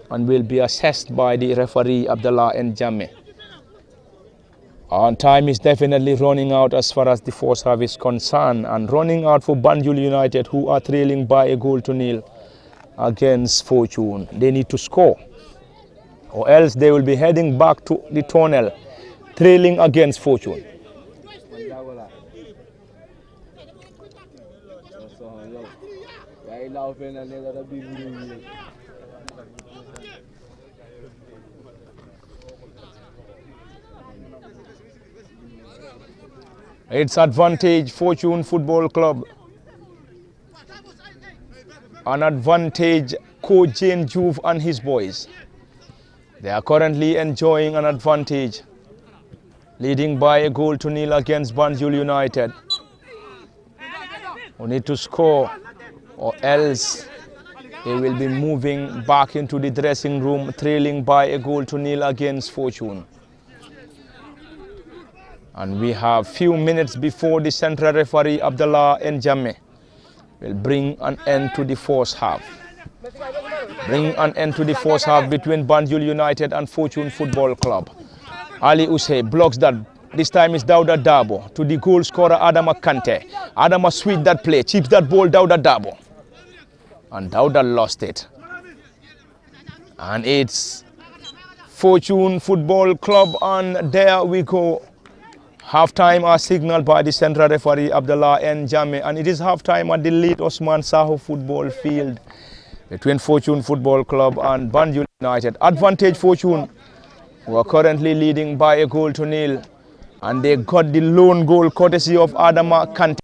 and will be assessed by the referee Abdullah Njame. And time is definitely running out as far as the first half is concerned, and running out for Banjul United, who are trailing by a goal to nil against Fortune. They need to score, or else they will be heading back to the tunnel, trailing against Fortune. It's advantage Fortune Football Club. An advantage coach Jane Juve and his boys. They are currently enjoying an advantage, leading by a goal to nil against Banjul United, who need to score, or else they will be moving back into the dressing room, trailing by a goal to nil against Fortune. And we have few minutes before the central referee Abdullah Njame will bring an end to the first half. Bring an end to the first half between Banjul United and Fortune Football Club. Ali Usey blocks that. This time is Dauda Dabo to the goal scorer Adama Kante. Adama sweet that play, chips that ball Dauda Dabo. And Dauda lost it. And it's Fortune Football Club, and there we go. Half-time are signaled by the central referee Abdullah Njame, and it is half-time at the late Osman Saho football field between Fortune Football Club and Banjul United. Advantage Fortune, who are currently leading by a goal to nil, and they got the lone goal courtesy of Adama Kante.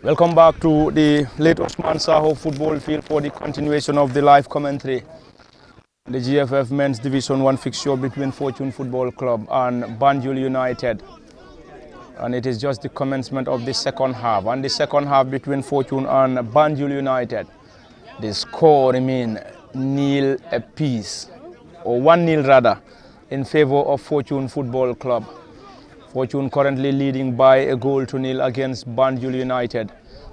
Welcome back to the late Osman Saho football field for the continuation of the live commentary. The GFF Men's Division 1 fixture between Fortune Football Club and Banjul United. And it is just the commencement of the second half. And the second half between Fortune and Banjul United, the score remains nil apiece, or 1-0 rather, in favor of Fortune Football Club. Fortune currently leading by a goal to nil against Banjul United.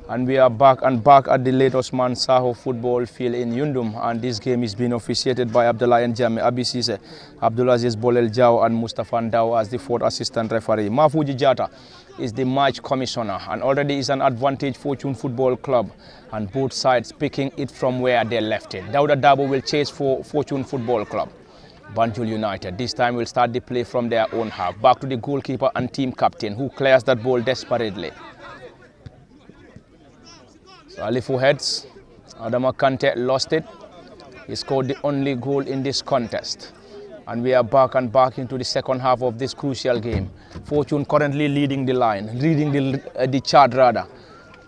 And we are back at the late Osman Saho football field in Yundum, and this game is being officiated by Abdullah Njame Abisise, Abdulaziz Bolel Jao and Mustafa Ndao as the fourth assistant referee. Mafuji Jata is the match commissioner, and already is an advantage Fortune Football Club, and both sides picking it from where they left it. Dauda Dabo will chase for Fortune Football Club. Banjul United this time will start the play from their own half. Back to the goalkeeper and team captain, who clears that ball desperately. Salifu heads. Adama Kante lost it. He scored the only goal in this contest. And we are back into the second half of this crucial game. Fortune currently leading the line, leading the chart rather.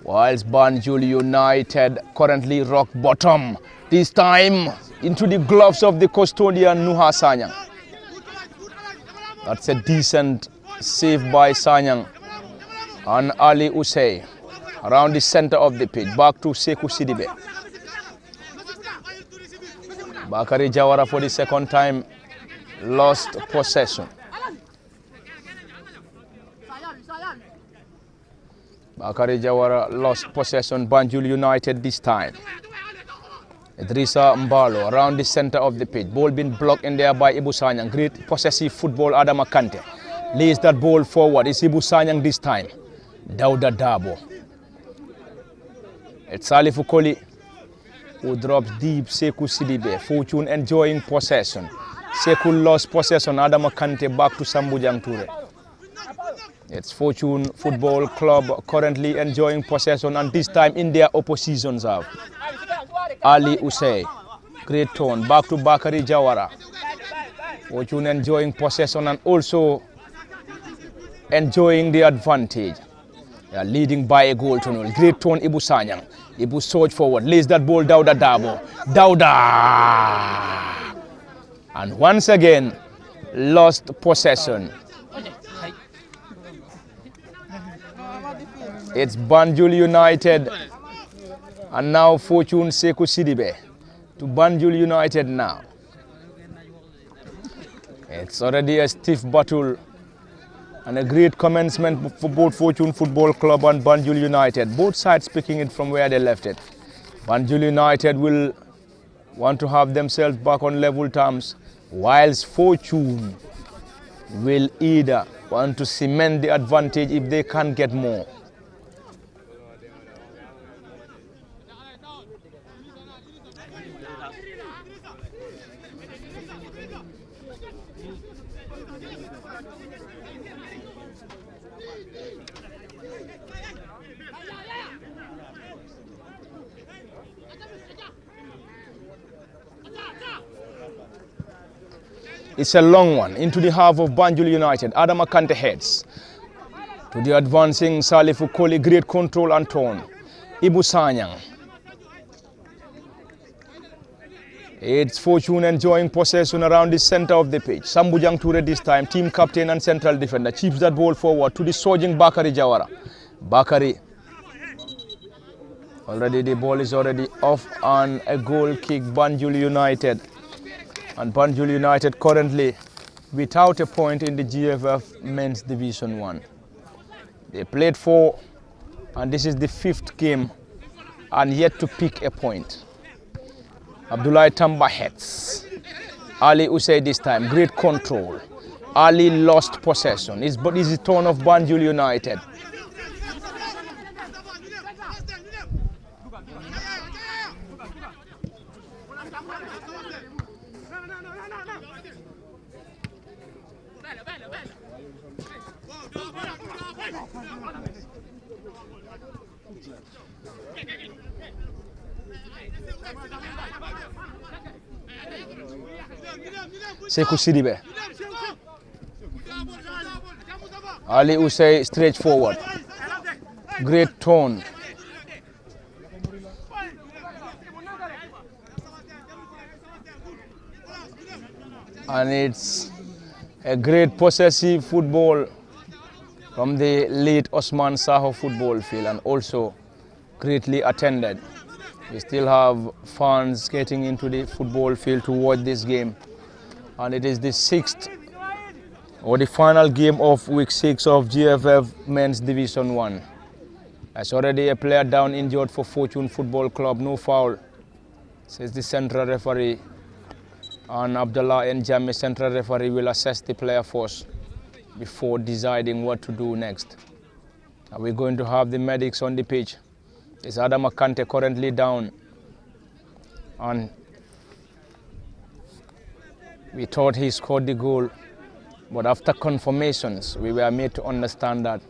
Whilst Banjul United currently rock bottom. This time into the gloves of the custodian Nuha Sanyang. That's a decent save by Sanyang and Ali Usey. Around the center of the pitch, back to Sekou Sidibe. Bakari Jawara for the second time lost possession. Bakari Jawara lost possession. Banjul United this time. Idrissa Mbalo around the center of the pitch. Ball being blocked in there by Ibu Sanyang. Great possessive football. Adama Kante lays that ball forward. It's Ibu Sanyang this time. Dauda Dabo. It's Salifu Koli who drops deep. Sekou Sidibe. Fortune enjoying possession. Sekou lost possession. Adama Kante back to Sambujang Toure. It's Fortune Football Club currently enjoying possession, and this time in their opposition's half. Ali Usey. Great turn. Back to Bakari Jawara. Fortune enjoying possession and also enjoying the advantage. They are leading by a goal to nil. Great turn, Ibu Sanyang. Ibu surge forward, lays that ball, Dauda Dabo. Dauda! And once again, lost possession. It's Banjul United. And now Fortune Sekou Sidibe to Banjul United now. It's already a stiff battle. And a great commencement for both Fortune Football Club and Banjul United. Both sides picking it from where they left it. Banjul United will want to have themselves back on level terms, whilst Fortune will either want to cement the advantage if they can't get more. It's a long one into the half of Banjul United. Adama Kante heads to the advancing Salifu Koli. Great control and turn. Ibu Sanyang. It's Fortune enjoying possession around the center of the pitch. Sambujang Toure this time, team captain and central defender, chips that ball forward to the surging Bakari Jawara. Bakari. Already the ball is already off and a goal kick, Banjul United. And Banjul United currently without a point in the GFF Men's Division 1. They played 4 and this is the 5th game and yet to pick a point. Abdullah Tamba heads. Ali Usey this time, great control. Ali lost possession. It's the turn of Banjul United. Sekou Sidibe. Ali Usey straight forward. Great turn. And it's a great possessive football from the late Osman Saho football field, and also greatly attended. We still have fans getting into the football field to watch this game. And it is the sixth or the final game of week 6 of GFF Men's Division 1. There's already a player down injured for Fortune Football Club. No foul, says the central referee. And Abdullah and Jami, central referee, will assess the player first before deciding what to do next. Are we going to have the medics on the pitch? Is Adam Akante currently down? And we thought he scored the goal, but after confirmations, we were made to understand that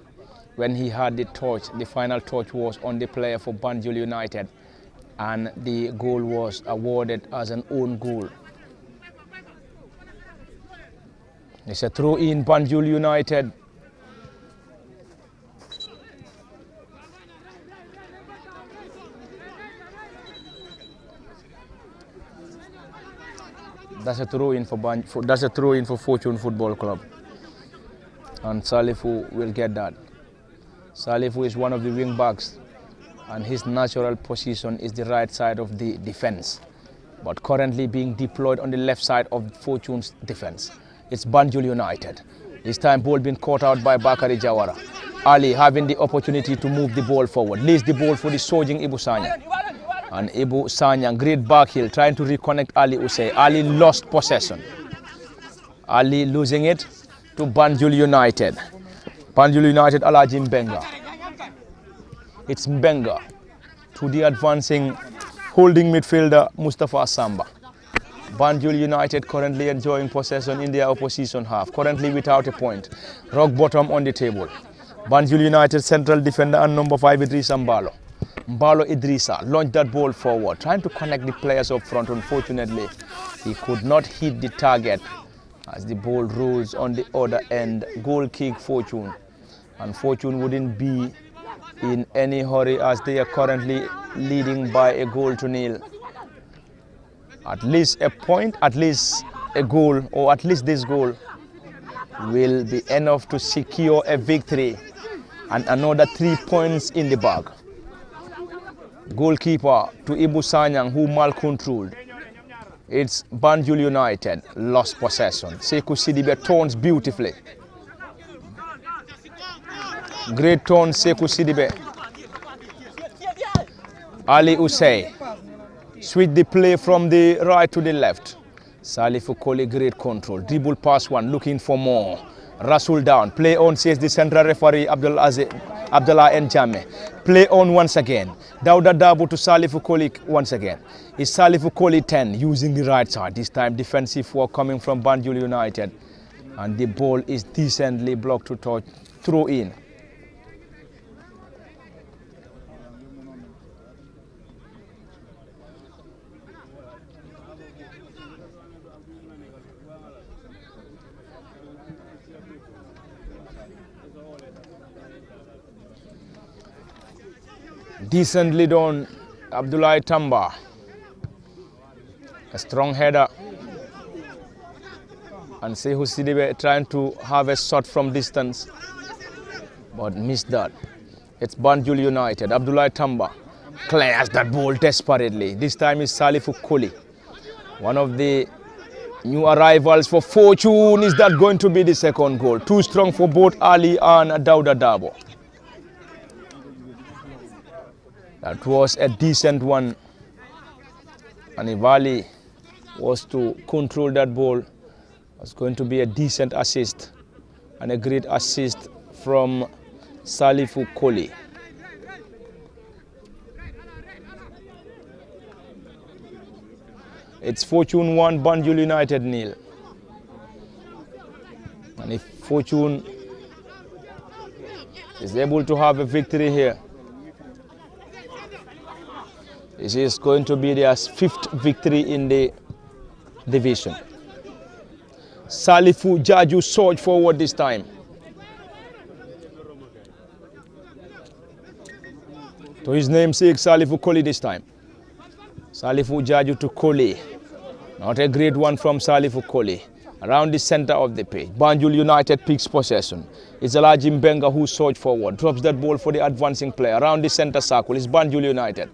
when he had the touch, the final touch was on the player for Banjul United, and the goal was awarded as an own goal. It's a throw in Banjul United. That's a throw in for Fortune Football Club, and Salifu will get that. Salifu is one of the wing backs, and his natural position is the right side of the defense, but currently being deployed on the left side of Fortune's defense. It's Banjul United. This time ball being caught out by Bakari Jawara. Ali having the opportunity to move the ball forward. Leads the ball for the surging Ibu Sanyang. And Ibu Sanyang, great back heel, trying to reconnect Ali Usay. Ali lost possession. Ali losing it to Banjul United. Banjul United, Alaji Mbenga. It's Mbenga to the advancing holding midfielder Mustafa Samba. Banjul United currently enjoying possession in their opposition half, currently without a point. Rock bottom on the table. Banjul United central defender and number 5 Idrissa Mbalo. Mbalo Idrissa launched that ball forward, trying to connect the players up front. Unfortunately, he could not hit the target as the ball rolls on the other end. Goal kick Fortune. And Fortune wouldn't be in any hurry as they are currently leading by a goal to nil. At least a point, at least a goal, or at least this goal will be enough to secure a victory and another 3 points in the bag. Goalkeeper to Ibu Sanyang, who mal-controlled. It's Banjul United, lost possession. Sekou Sidibe turns beautifully. Great turn, Sekou Sidibe. Ali Usay. Switch the play from the right to the left. Salifu Koli, great control. Dribble pass one, looking for more. Rasul down. Play on, says the central referee Abdullah Njame. Play on once again. Dauda Dabo to Salifu Koli once again. It's Salifu Koli 10 using the right side. This time defensive work coming from Banjul United. And the ball is decently blocked to touch. Throw in. Decently done, Abdullah Tamba. A strong header. And Sekou Sidibe trying to have a shot from distance, but missed that. It's Banjul United. Abdullah Tamba clears that ball desperately. This time is Salifu Koli. One of the new arrivals for Fortune. Is that going to be the second goal? Too strong for both Ali and Dauda Dabo. That was a decent one, and if Ali was to control that ball, it was going to be a decent assist and a great assist from Salifu Koli. It's Fortune 1, Banjul United 0. And if Fortune is able to have a victory here, this is going to be their 5th victory in the division. Salifu Jaju surged forward this time. To his namesake, Salifu Koli this time. Salifu Jaju to Koli. Not a great one from Salifu Koli. Around the center of the pitch, Banjul United picks possession. It's Alaji Mbenga who surged forward, drops that ball for the advancing player. Around the center circle is Banjul United.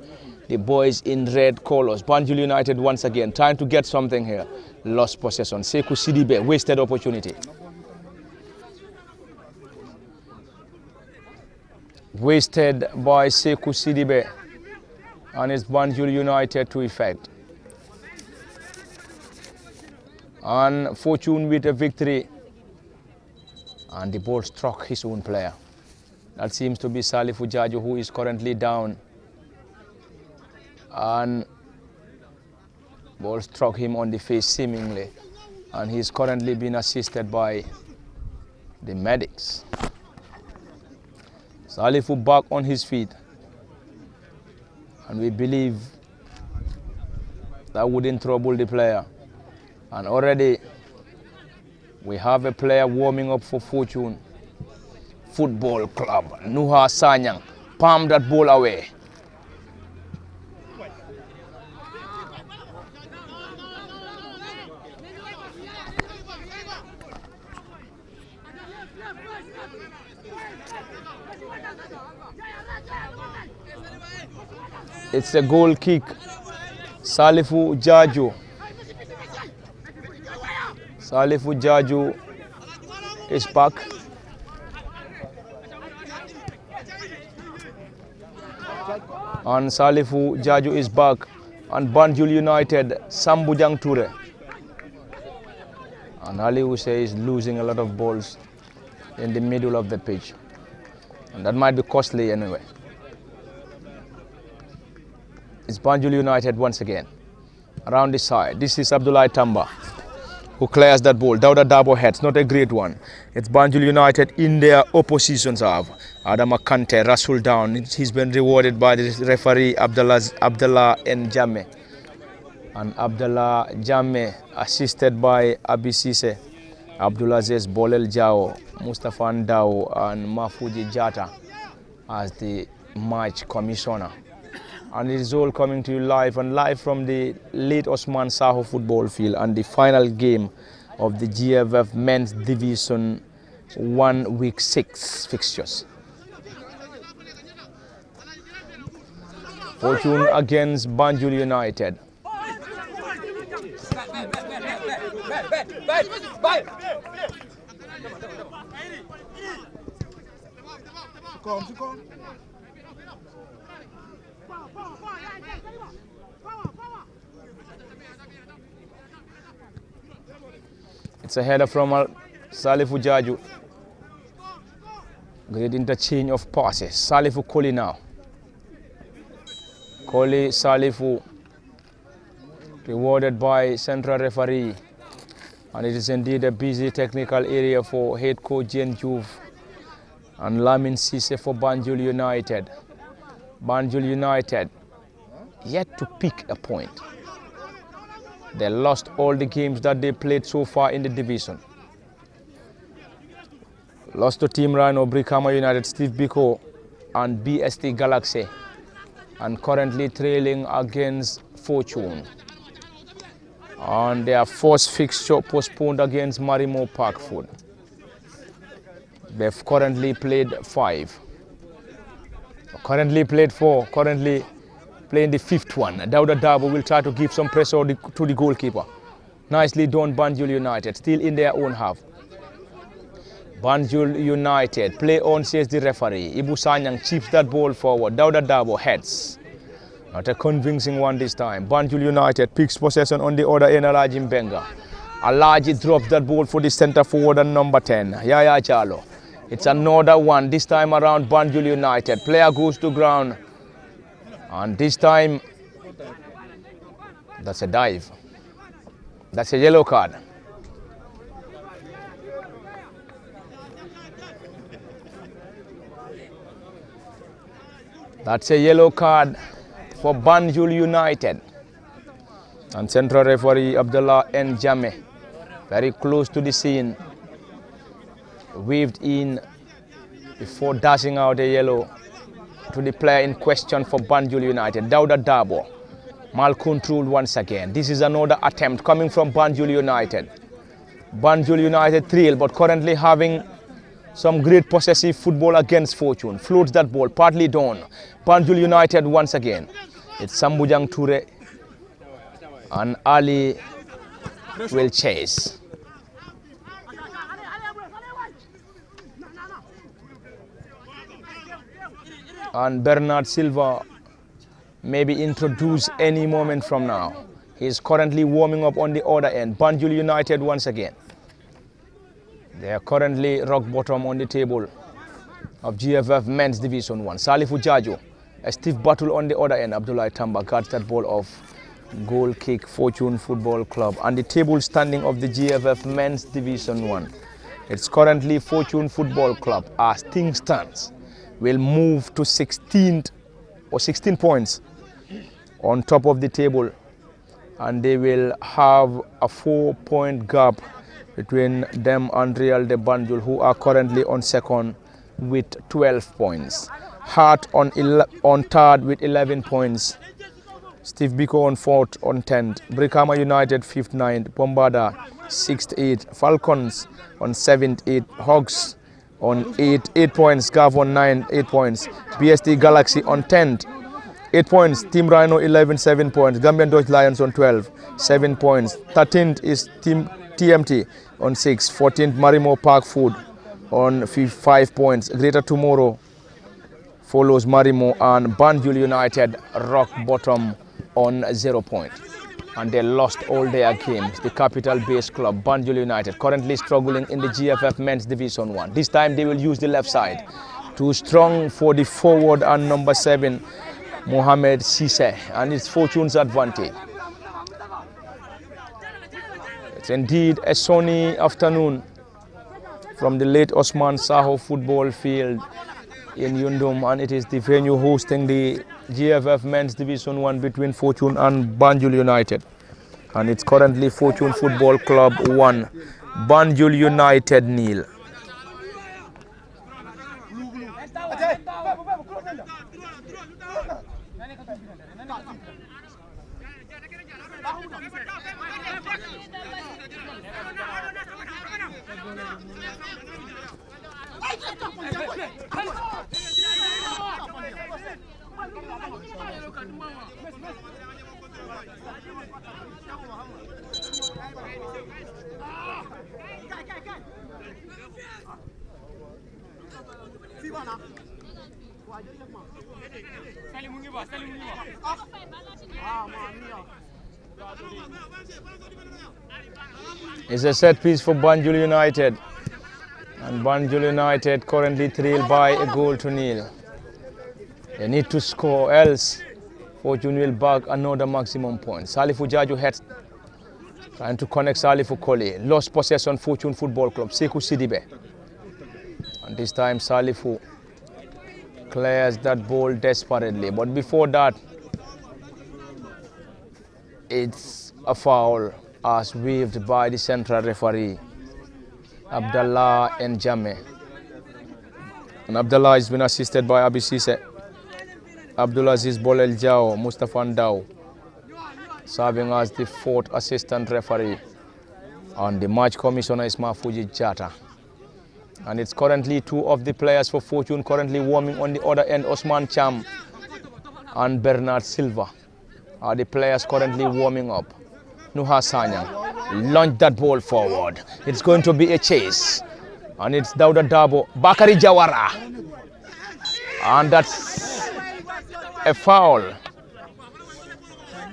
the boys in red colors. Banjul United once again trying to get something here. Lost possession. Sekou Sidibe, wasted opportunity. Wasted by Sekou Sidibe, and it's Banjul United to effect. And Fortune with a victory, and the ball struck his own player. That seems to be Salifu Jaju, who is currently down, and ball struck him on the face seemingly, and he's currently being assisted by the medics. Salifu back on his feet, and we believe that wouldn't trouble the player. And already we have a player warming up for Fortune Football Club. Nuha Sanyang palmed that ball away. It's a goal kick. Salifu Jaju. Salifu Jaju is back. And Salifu Jaju is back. And Banjul United, Sambujang Ture. And Ali Huse is losing a lot of balls in the middle of the pitch. And that might be costly anyway. It's Banjul United once again. Around the side. This is Abdullah Tamba, who clears that ball. Dauda Dabo heads, not a great one. It's Banjul United in their opposition's half. Adama Kante, Rasul down. He's been rewarded by the referee Abdullah N. Jammeh. And Abdullah Jammeh assisted by Abisise, Abdulaziz Bolel Jao, Mustafa Ndao and Mafuji Jata as the match commissioner. And it is all coming to you live from the late Osman Saho football field and the final game of the GFF Men's Division 1 Week 6 fixtures. Fortune against Banjul United. It's a header from Salifu Jaju. Great interchange of passes. Salifu Koli now. Koli Salifu rewarded by central referee. And it is indeed a busy technical area for head coach Jen Juve and Lamin Sise for Banjul United. Banjul United yet to pick a point. They lost all the games that they played so far in the division. Lost to Team Rhino, Brikama United, Steve Biko and BST Galaxy, and currently trailing against Fortune. And their first fixture postponed against Marimo Parkfoot. They've currently played 5. Currently played 4. Currently playing the 5th one. Dauda Dabo will try to give some pressure to the goalkeeper. Nicely done, Banjul United, still in their own half. Banjul United, play on, says the referee. Ibu Sanyang chips that ball forward. Dauda Dabo heads. Not a convincing one this time. Banjul United picks possession on the other end, Alaji Mbenga. Alaji drops that ball for the centre forward and number 10, Yaya Chalo. It's another one, this time around Banjul United. Player goes to ground. And this time, that's a dive. That's a yellow card. That's a yellow card for Banjul United. And central referee Abdullah N. Jammeh, very close to the scene, waved in before dashing out a yellow to the player in question for Banjul United, Dauda Dabo. Mal-controlled once again. This is another attempt coming from Banjul United. Banjul United trail, but currently having some great possessive football against Fortune. Floats that ball, partly done. Banjul United once again. It's Sambujang Ture and Ali will chase. And Bernard Silva may be introduced any moment from now. He is currently warming up on the other end. Banjul United once again. They are currently rock bottom on the table of GFF Men's Division 1. Salifu Jajo, a stiff battle on the other end. Abdullah Tamba guards that ball off. Goal kick, Fortune Football Club. And the table standing of the GFF Men's Division 1. It's currently Fortune Football Club, as things stands, will move to 16th or 16 points on top of the table, and they will have a 4-point gap between them and Real de Banjul, who are currently on second with 12 points. Hart on third with 11 points. Steve Biko on fourth on 10th. Brikama United 5th, 9th. Bombarda 6th, 8th. Falcons on 7th, 8th. Hogs on 8 points. Gav on 9, 8 points. BST Galaxy on 10th, 8 points. Team Rhino 11, 7 points. Gambian Dutch Lions on 12, 7 points. 13th is Team TMT on 6. 14th Marimo Park Food on 5 points. Greater Tomorrow follows Marimo, and Banjul United rock bottom on 0 points. And they lost all their games. The capital-based club, Banjul United, currently struggling in the GFF Men's Division 1. This time they will use the left side. Too strong for the forward and number 7, Mohamed Sise, and it's Fortune's advantage. It's indeed a sunny afternoon from the late Osman Saho football field in Yundum, and it is the venue hosting the GFF Men's Division 1 between Fortune and Banjul United. And it's currently Fortune Football Club 1, Banjul United 0. It's a set piece for Banjul United, and Banjul United currently trailed by a goal to nil. They need to score, else Fortune will bag another maximum point. Salifu Jaju heads, trying to connect Salifu Kole. Lost possession, Fortune Football Club, Sekou Sidibe. And this time Salifu clears that ball desperately. But before that, it's a foul as waved by the central referee, Abdallah Njame. And Abdallah has been assisted by Abisise, Abdulaziz Bolel Jao, Mustafa Ndao, serving as the 4th assistant referee. And the match commissioner is Mafuji Jata. And it's currently 2 of the players for Fortune currently warming on the other end. Osman Cham and Bernard Silva are the players currently warming up. Nuha Sanyang launched that ball forward. It's going to be a chase. And it's Dauda Dabo, Bakari Jawara. And that's a foul.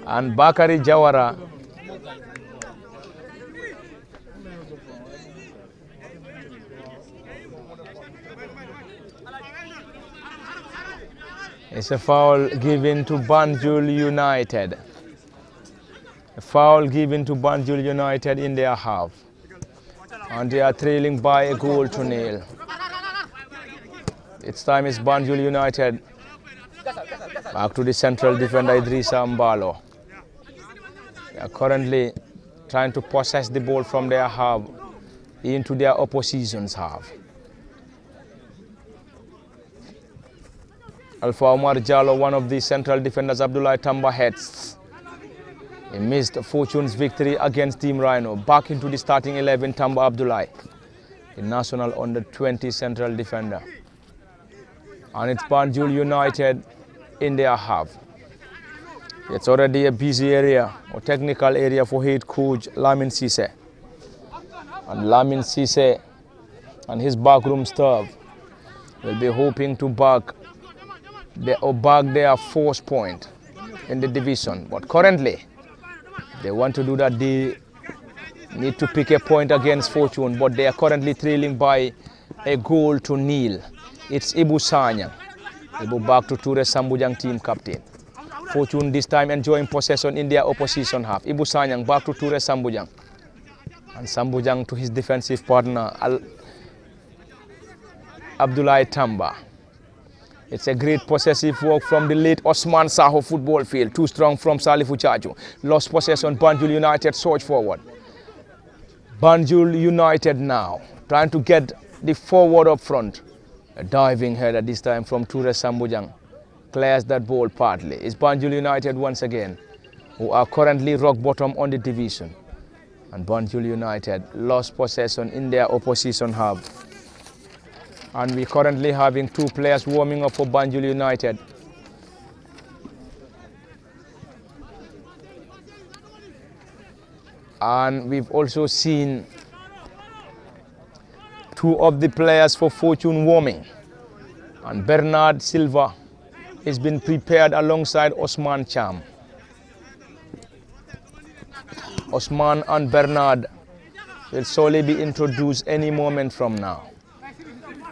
And Bakari Jawara it's a foul given to Banjul United. A foul given to Banjul United in their half. And they are trailing by a goal to nil. It's time is Banjul United. Back to the central defender Idrissa Mbalo. They are currently trying to possess the ball from their half into their opposition's half. Alpha Omar Jallo, one of the central defenders, Abdullah Tamba heads. He missed Fortune's victory against Team Rhino. Back into the starting 11, Tamba Abdullah, the national under-20 central defender. And it's Banjul United in their half. It's already a busy area or technical area for head coach Lamin Cisse. And Lamin Cisse and his backroom staff will be hoping to bag their fourth point in the division. But currently, they want to do that. They need to pick a point against Fortune, but they are currently trailing by a goal to nil. It's Ibu Sanyang. Ibu back to Ture Sambujang team captain. Fortune this time enjoying possession in their opposition half. Ibu Sanyang back to Ture Sambujang. And Sambujang to his defensive partner, Abdullah Tamba. It's a great possessive work from the late Osman Saho football field. Too strong from Salifu Chaju. Lost possession, Banjul United surge forward. Banjul United now trying to get the forward up front. A diving header this time from Ture Sambujang. Clears that ball partly. It's Banjul United once again, who are currently rock bottom on the division. And Banjul United lost possession in their opposition half. And we're currently having two players warming up for Banjul United. And we've also seen two of the players for Fortune warming. And Bernard Silva has been prepared alongside Osman Cham. Osman and Bernard will slowly be introduced any moment from now.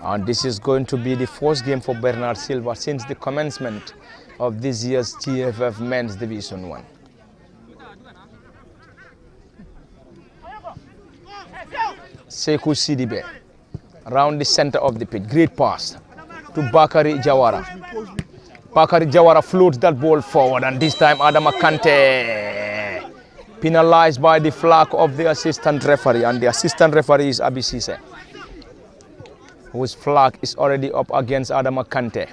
And this is going to be the first game for Bernard Silva since the commencement of this year's GFF Men's Division 1. Sekou Sidibe around the center of the pitch. Great pass to Bakari Jawara. Bakari Jawara floats that ball forward, and this time Adama Kante penalized by the flag of the assistant referee, and the assistant referee is Abi Cisse, whose flag is already up against Adama Kante.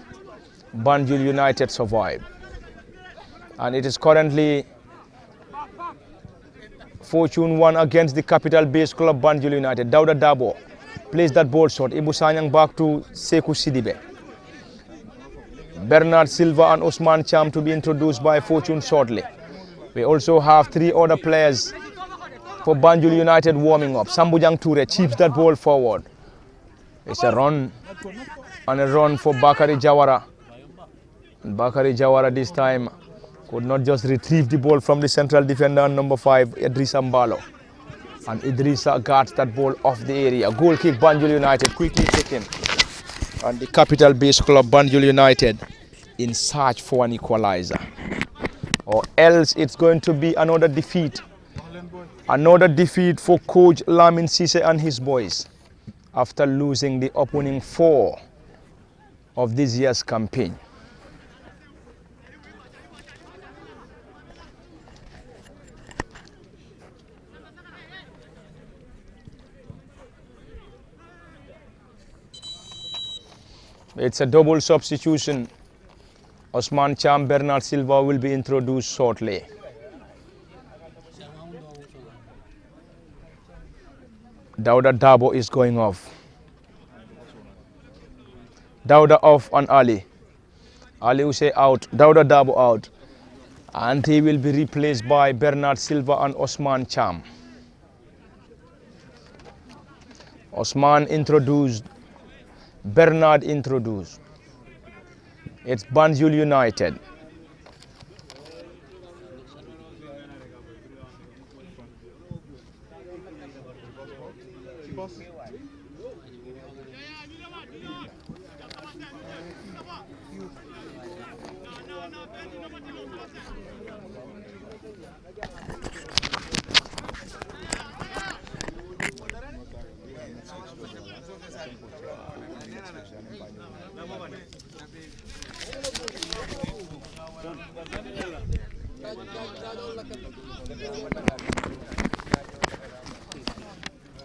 Banjul United survive. And it is currently Fortune 1 against the capital-based club Banjul United. Dauda Dabo plays that ball short. Ibu Sanyang back to Sekou Sidibe. Bernard Silva and Osman Cham to be introduced by Fortune shortly. We also have three other players for Banjul United warming up. Sambujang Ture chips that ball forward. It's a run and a run for Bakari Jawara. And Bakari Jawara this time could not just retrieve the ball from the central defender number 5, Idrissa Mbalo. And Idrissa guards that ball off the area. Goal kick Banjul United quickly taken. And the capital-based club Banjul United in search for an equalizer. Or else it's going to be another defeat. Another defeat for coach Lamin Cisse and his boys after losing the opening 4 of this year's campaign. It's a double substitution. Osman Cham, Bernard Silva will be introduced shortly. Dauda Dabo is going off. Dauda off and Ali. Ali Use out. Dauda Dabo out. And he will be replaced by Bernard Silva and Osman Cham. Osman introduced. Bernard introduced. It's Banjul United.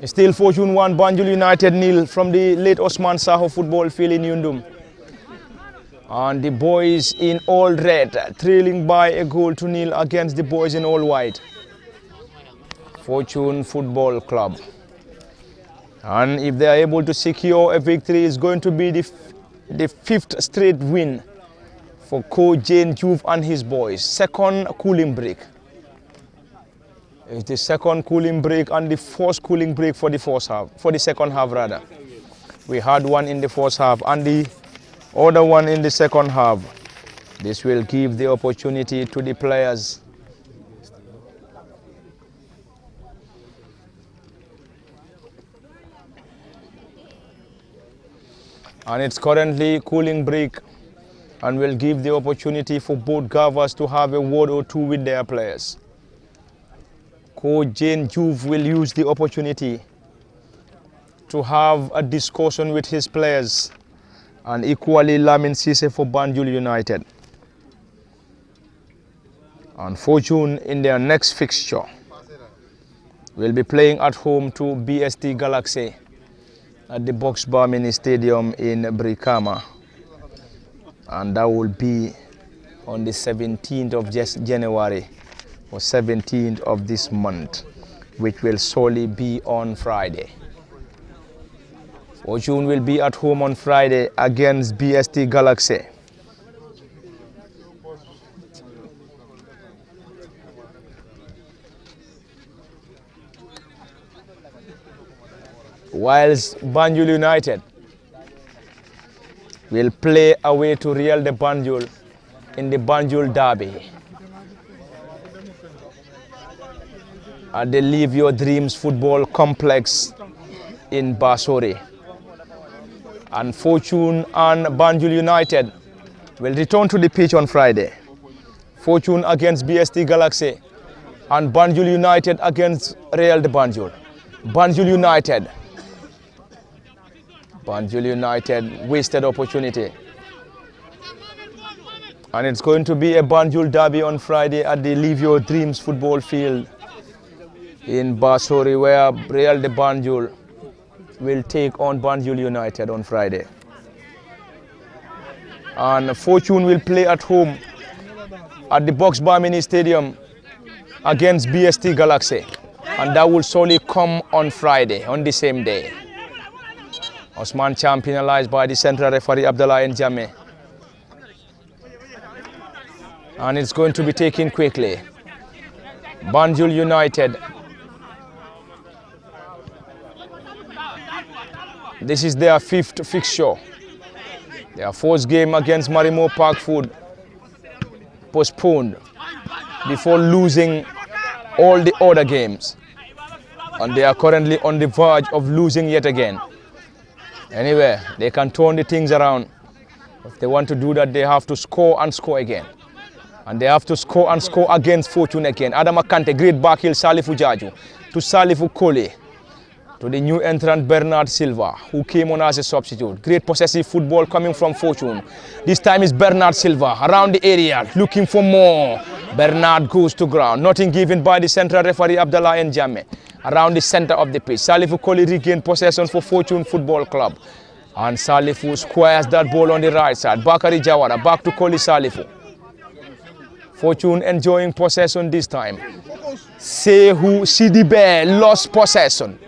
Still Fortune 1, Banjul United nil from the late Osman Saho football field in Yundum. And the boys in all red trailing by a goal to nil against the boys in all white. Fortune Football Club. And if they are able to secure a victory, it's going to be the 5th straight win for coach Jane Juve and his boys. Second cooling break. It's the second cooling break and the first cooling break for the second half rather. We had one in the first half and the other one in the second half. This will give the opportunity to the players and it's currently cooling break and will give the opportunity for both Gavas to have a word or two with their players. Coach Jane Juve will use the opportunity to have a discussion with his players, and equally Lamin Cisse for Banjul United. And Fortune in their next fixture will be playing at home to BST Galaxy at the Box Bar Mini Stadium in Brikama, and that will be on the 17th of January or 17th of this month, which will solely be on Friday. Fortune will be at home on Friday against BST Galaxy. Whilst Banjul United will play away to Real de Banjul in the Banjul Derby at the Live Your Dreams Football Complex in Basori. And Fortune and Banjul United will return to the pitch on Friday. Fortune against BST Galaxy and Banjul United against Real de Banjul. Banjul United wasted opportunity. And it's going to be a Banjul derby on Friday at the Live Your Dreams football field in Basori, where Real de Banjul will take on Banjul United on Friday. And Fortune will play at home at the Box Bar Mini Stadium against BST Galaxy. And that will solely come on Friday, on the same day. Osman Cham penalized by the central referee Abdullah Njame. And it's going to be taken quickly. Banjul United. This is their fifth fixture. Their fourth game against Marimo Park Food postponed before losing all the other games. And they are currently on the verge of losing yet again. Anyway, they can turn the things around. If they want to do that, they have to score and score again. And they have to score and score against Fortune again. Adama Kante, great backheel, Salifu Jaju, to Salifu Kole, to the new entrant Bernard Silva, who came on as a substitute. Great possessive football coming from Fortune. This time is Bernard Silva around the area, looking for more. Bernard goes to ground. Nothing given by the central referee Abdullah Njame. Around the center of the pitch, Salifu Koli regained possession for Fortune Football Club. And Salifu squares that ball on the right side. Bakari Jawara back to Koli Salifu. Fortune enjoying possession this time. Sehu Sidibe lost possession.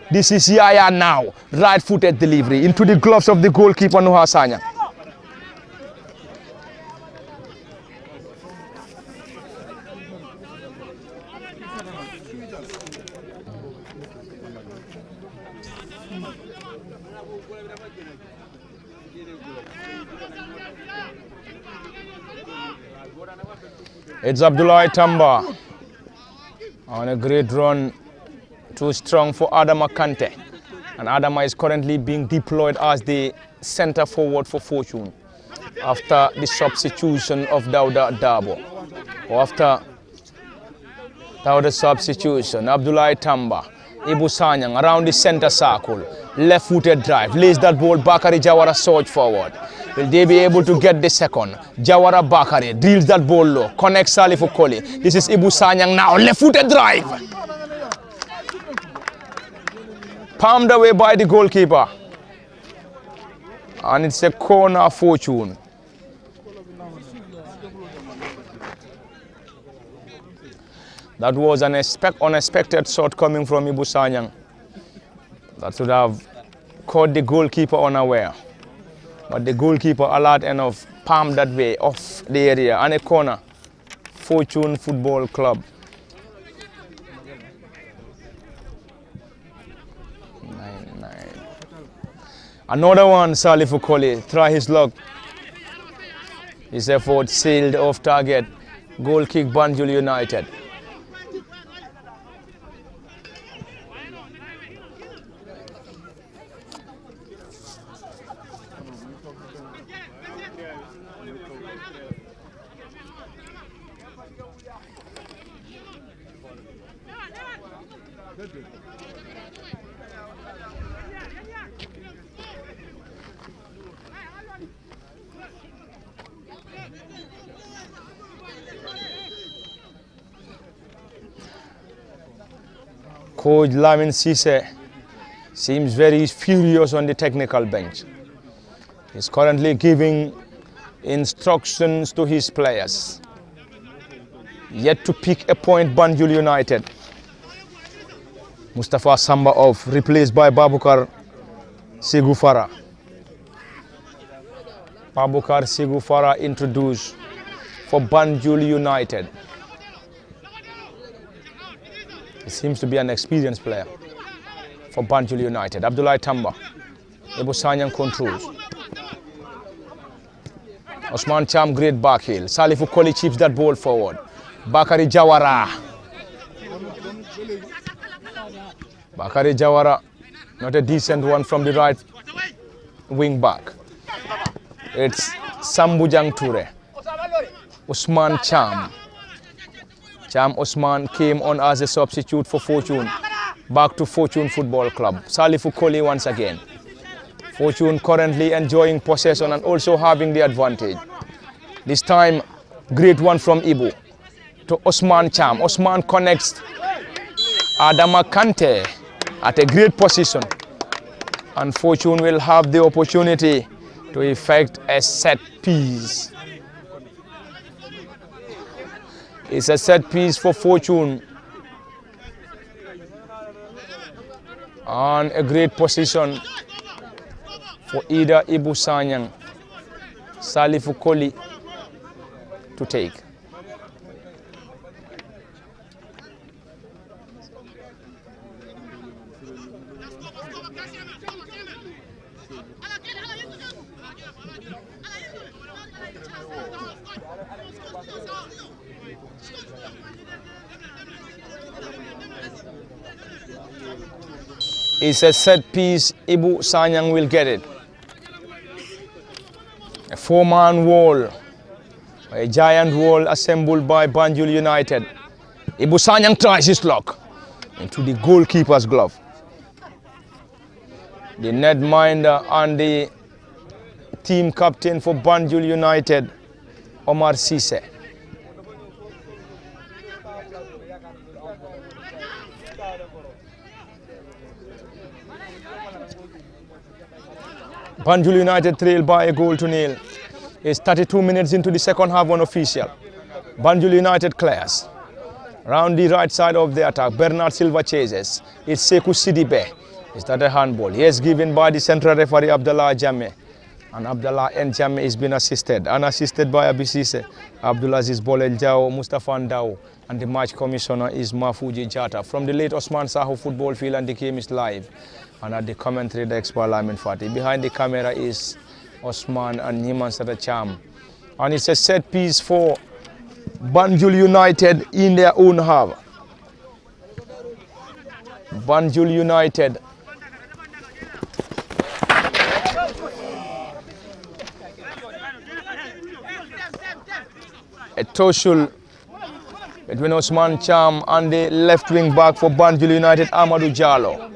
This is Yaya now. Right-footed delivery into the gloves of the goalkeeper Nuha Sanya. It's Abdullah Tamba on a great run, too strong for Adama Kante. And Adama is currently being deployed as the center forward for Fortune after the substitution of Dauda Dabo. After Dauda's substitution, Abdullah Tamba, Ibu Sanyang around the center circle, left-footed drive, lays that ball, Bakari Jawara surge forward. Will they be able to get the second? Jawara Bakari drills that ball low, connects Salifu Koli. This is Ibu Sanyang now, left-footed drive. Palmed away by the goalkeeper. And it's a corner Fortune. That was an unexpected shot coming from Ibu Sanyang. That would have caught the goalkeeper unaware. but the goalkeeper alert enough, palm that way, off the area, and a corner. Fortune Football Club. 9-9. Another one, Salif Ukoli, try his luck. His effort sailed off target. Goal kick, Banjul United. Coach Lamin Cisse seems very furious on the technical bench. He's currently giving instructions to his players. Yet to pick a point, Banjul United. Mustafa Samba off, replaced by Babukar Sigufara. Babukar Sigufara introduced for Banjul United. He seems to be an experienced player for Banjul United. Abdullah Tamba, Ebu Sanyang controls. Osman Cham, great back heel. Salif Ukoli chips that ball forward. Bakari Jawara. Bakari Jawara, not a decent one from the right wing back. It's Sambujang Ture. Usman Cham. Cham Osman came on as a substitute for Fortune. Back to Fortune Football Club. Salif Ukoli once again. Fortune currently enjoying possession and also having the advantage. This time, great one from Ibu to Osman Cham. Osman connects Adama Kante at a great position. And Fortune will have the opportunity to effect a set piece. It's a set piece for Fortune. And a great position for either Ibu Sanyang, Salif Ukoli to take. It's a set piece. Ibu Sanyang will get it. A four-man wall, a giant wall assembled by Banjul United. Ibu Sanyang tries his luck into the goalkeeper's glove. The netminder and the team captain for Banjul United, Omar Cisse. Banjul United trail by a goal to nil. It's 32 minutes into the second half unofficial. Banjul United clears. Round the right side of the attack, Bernard Silva chases. It's Sekou Sidibe. Is that a handball? Yes, given by the central referee Abdullah Jammeh. And Abdullah N. Jammeh is being assisted. And assisted by Abisise, Abdulaziz Bolel Jao, Mustafa Ndao. And the match commissioner is Mafuji Jata. From the late Osman Saho football field, and the game is live. And at the commentary, the expert Lamin Fati. Behind the camera is Osman and Niman Sadacham. And it's a set piece for Banjul United in their own half. Banjul United. A tussle between Osman Cham and the left wing back for Banjul United, Amadou Jallo.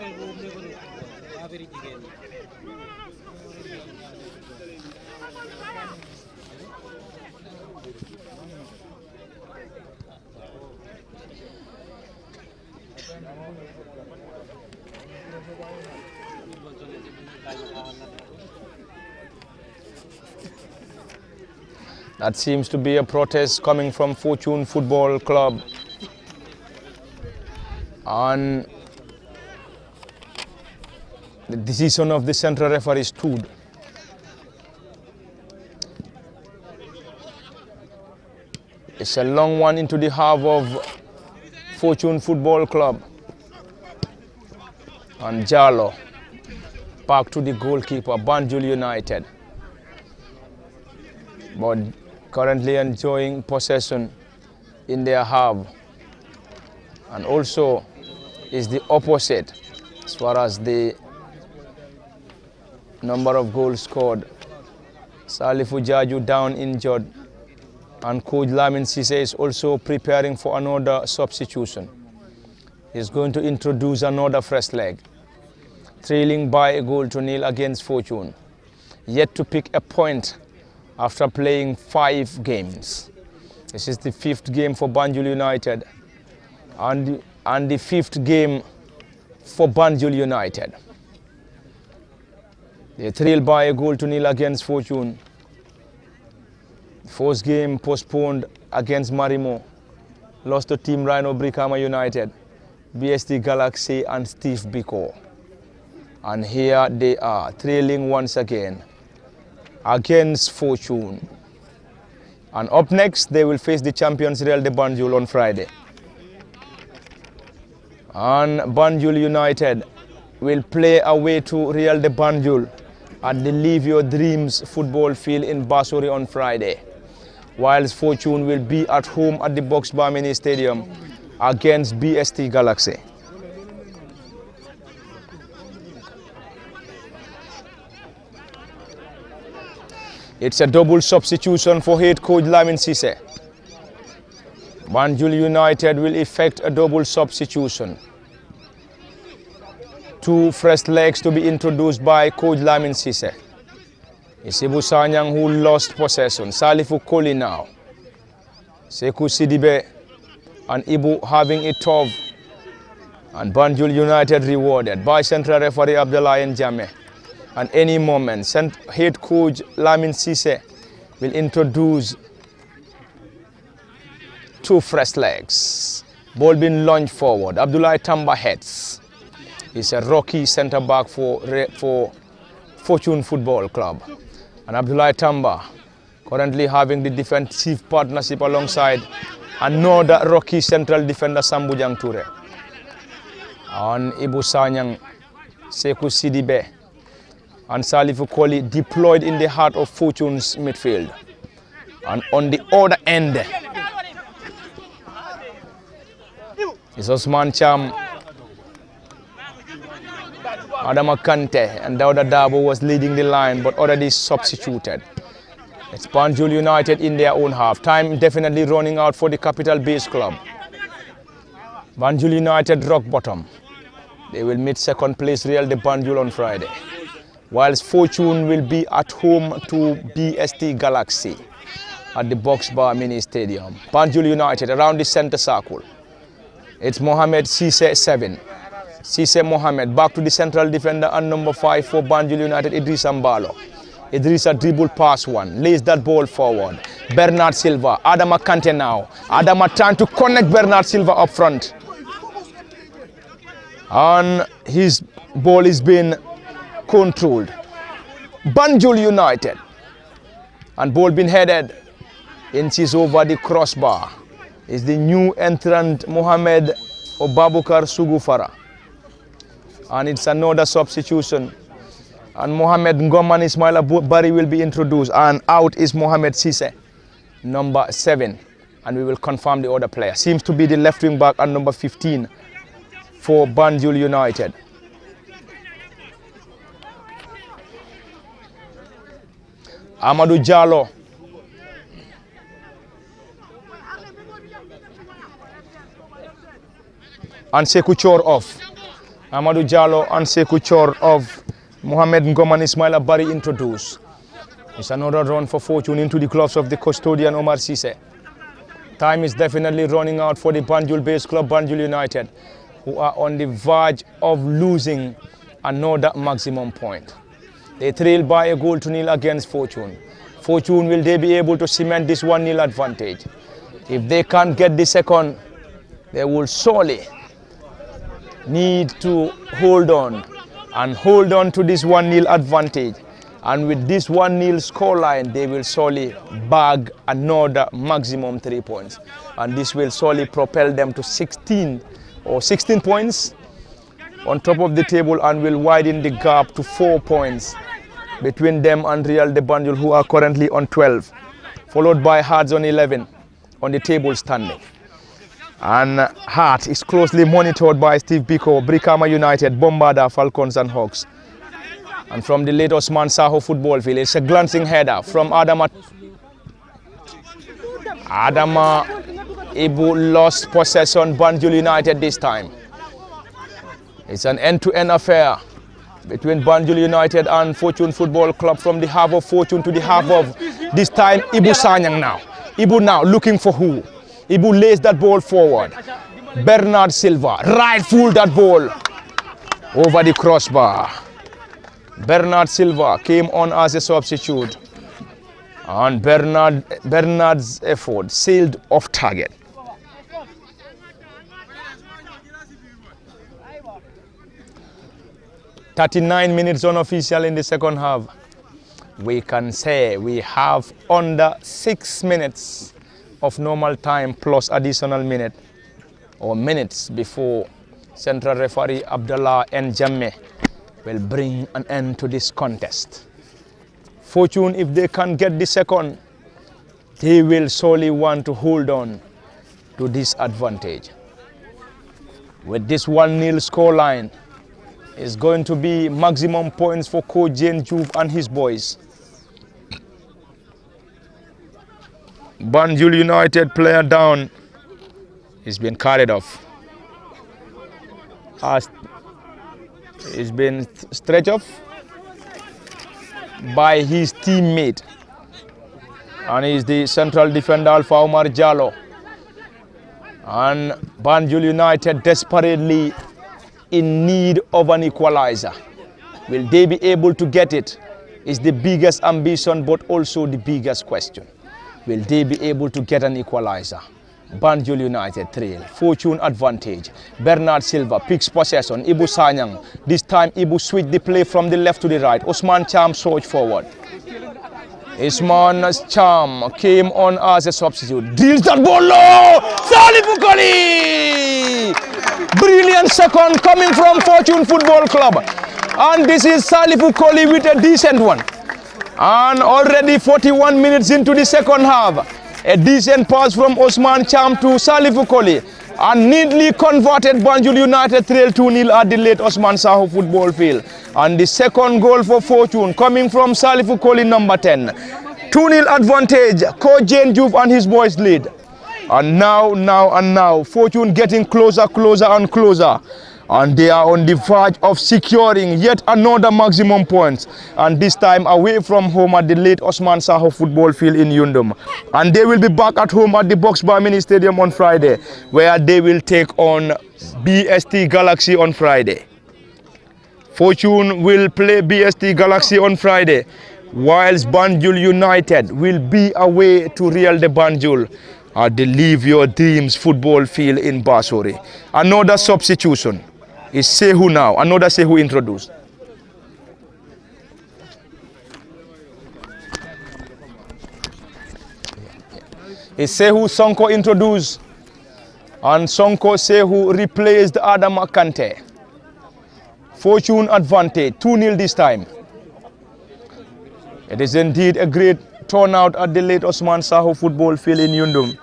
That seems to be a protest coming from Fortune Football Club. And the decision of the central referee stood. It's a long one into the half of Fortune Football Club. And Jallo back to the goalkeeper, Banjul United. But currently enjoying possession in their half. And also is the opposite as far as the number of goals scored. Salifu Jaju down injured, and coach Lamin Cisse is also preparing for another substitution. He's going to introduce another fresh leg, trailing by a goal to nil against Fortune, yet to pick a point after playing 5 games. This is the 5th game for Banjul United and the 5th game for Banjul United. They trailed by a goal to nil against Fortune. First game postponed against Marimo. Lost to Team Rhino Brikama United, BST Galaxy and Steve Biko. And here they are, trailing once again against Fortune. And up next, they will face the champions Real de Banjul on Friday. And Banjul United will play away to Real de Banjul at the Live Your Dreams football field in Basuri on Friday, whilst Fortune will be at home at the Box Bar Mini Stadium against BST Galaxy. It's a double substitution for head coach Lamin Cisse. Banjul United will effect a double substitution. 2 fresh legs to be introduced by coach Lamin Cisse. It's Ibu Sanyang who lost possession. Salifu Koli now. Sekou Sidibe and Ibu having it tough. And Banjul United rewarded by central referee Abdullah Njame. And any moment, head coach Lamin Cisse will introduce 2 fresh legs. Ball being launched forward. Abdullah Tamba heads. He's a rocky centre back for Fortune Football Club. And Abdullah Tamba currently having the defensive partnership alongside another rocky central defender Sambujang Toure. And Ibu Sanyang, Sekou Sidibe and Salifu Koli deployed in the heart of Fortune's midfield. And on the other end is Osman Cham, Adama Kante, and Dauda Dabo was leading the line but already substituted. It's Banjul United in their own half. Time definitely running out for the Capital Base Club. Banjul United rock bottom. They will meet second place Real de Banjul on Friday, whilst Fortune will be at home to BST Galaxy at the Box Bar Mini Stadium. Banjul United around the center circle. It's Mohamed Cisse 7. Cisse Mohamed back to the central defender and number 5 for Banjul United, Idrissa Mbalo. Idrissa dribble pass one, lays that ball forward. Bernard Silva, Adama Kante now. Adama trying to connect Bernard Silva up front. And his ball is being controlled. Banjul United. And ball being headed. Inches over the crossbar is the new entrant Mohamed Obabukar Sugufara. And it's another substitution. And Mohamed Ngoman Ismaila Bari will be introduced. And out is Mohamed Cisse, number 7. And we will confirm the other player. Seems to be the left wing back and number 15 for Banjul United. Amadou Jallo. And Sekou Chor off. Amadou Jallo and Sekou Chor of Mohamed Ngoman Ismaila Bari introduced. It's another run for Fortune into the gloves of the custodian Omar Cisse. Time is definitely running out for the Banjul based club Banjul United, who are on the verge of losing another maximum point. They trail by a goal to nil against Fortune. Fortune, will they be able to cement this 1-0 advantage? If they can't get the second, they will surely need to hold on to this 1-0 advantage And with this 1-0 scoreline, they will surely bag another maximum 3 points. And this will surely propel them to 16 points on top of the table and will widen the gap to 4 points between them and Real de Banjul, who are currently on 12, followed by Hearts on 11 on the table standing. And Hearts is closely monitored by Steve Biko, Brikama United, Bombarda, Falcons and Hawks. And from the late Osman Saho football field, it's a glancing header from Adama. Adama Ibu lost possession, Banjul United this time. It's an end-to-end affair between Banjul United and Fortune Football Club, from the half of Fortune to the half of, this time, Ibu Sanyang now. Ibu now looking for who? Ibu lays that ball forward. Bernard Silva right-foot that ball over the crossbar. Bernard Silva came on as a substitute, and Bernard's effort sailed off target. "39 minutes unofficial in the second half. We can say we have under 6 minutes of normal time plus additional minute or minutes before central referee Abdullah N. Jammeh will bring an end to this contest. Fortune, if they can get the second, they will surely want to hold on to this advantage. With this 1-0 scoreline, it's going to be maximum points for Coach Jane Juve and his boys. Banjul United player down. He's been carried off. He's been stretched off by his teammate, and he's the central defender Alpha Omar Jallo. And Banjul United desperately in need of an equalizer. Will they be able to get it? Is the biggest ambition, but also the biggest question. Will they be able to get an equalizer? Banjul United trail, Fortune advantage. Bernard Silva picks possession. Ibu Sanyang. This time Ibu switch the play from the left to the right. Osman Cham surge forward. Osman Cham came on as a substitute. Deals that ball low. Salih Bukali! Brilliant second coming from Fortune Football Club. And this is Salih Bukali with a decent one. And already 41 minutes into the second half. A decent pass from Osman Cham to Salih Bukali, and neatly converted. Banjul United trail 2-0 at the late Osman Saho football field. And the second goal for Fortune coming from Salih Bukali, number 10. 2-0 advantage, Coach Jane Juve and his boys lead. And now, Fortune getting closer and closer. And they are on the verge of securing yet another maximum points, and this time away from home at the late Osman Saho football field in Yundum. And they will be back at home at the Boxbar Mini Stadium on Friday, where they will take on BST Galaxy on Friday. Fortune will play BST Galaxy on Friday, whilst Banjul United will be away to Real de Banjul at the Live Your Dreams football field in Basori. Another substitution is Sehu now. Another Sehu introduced. Is Sehu Sonko introduced, and Sonko Sehu replaced Adam Kante. Fortune advantage, 2-0 this time. It is indeed a great turnout at the late Osman Saho football field in Yundum,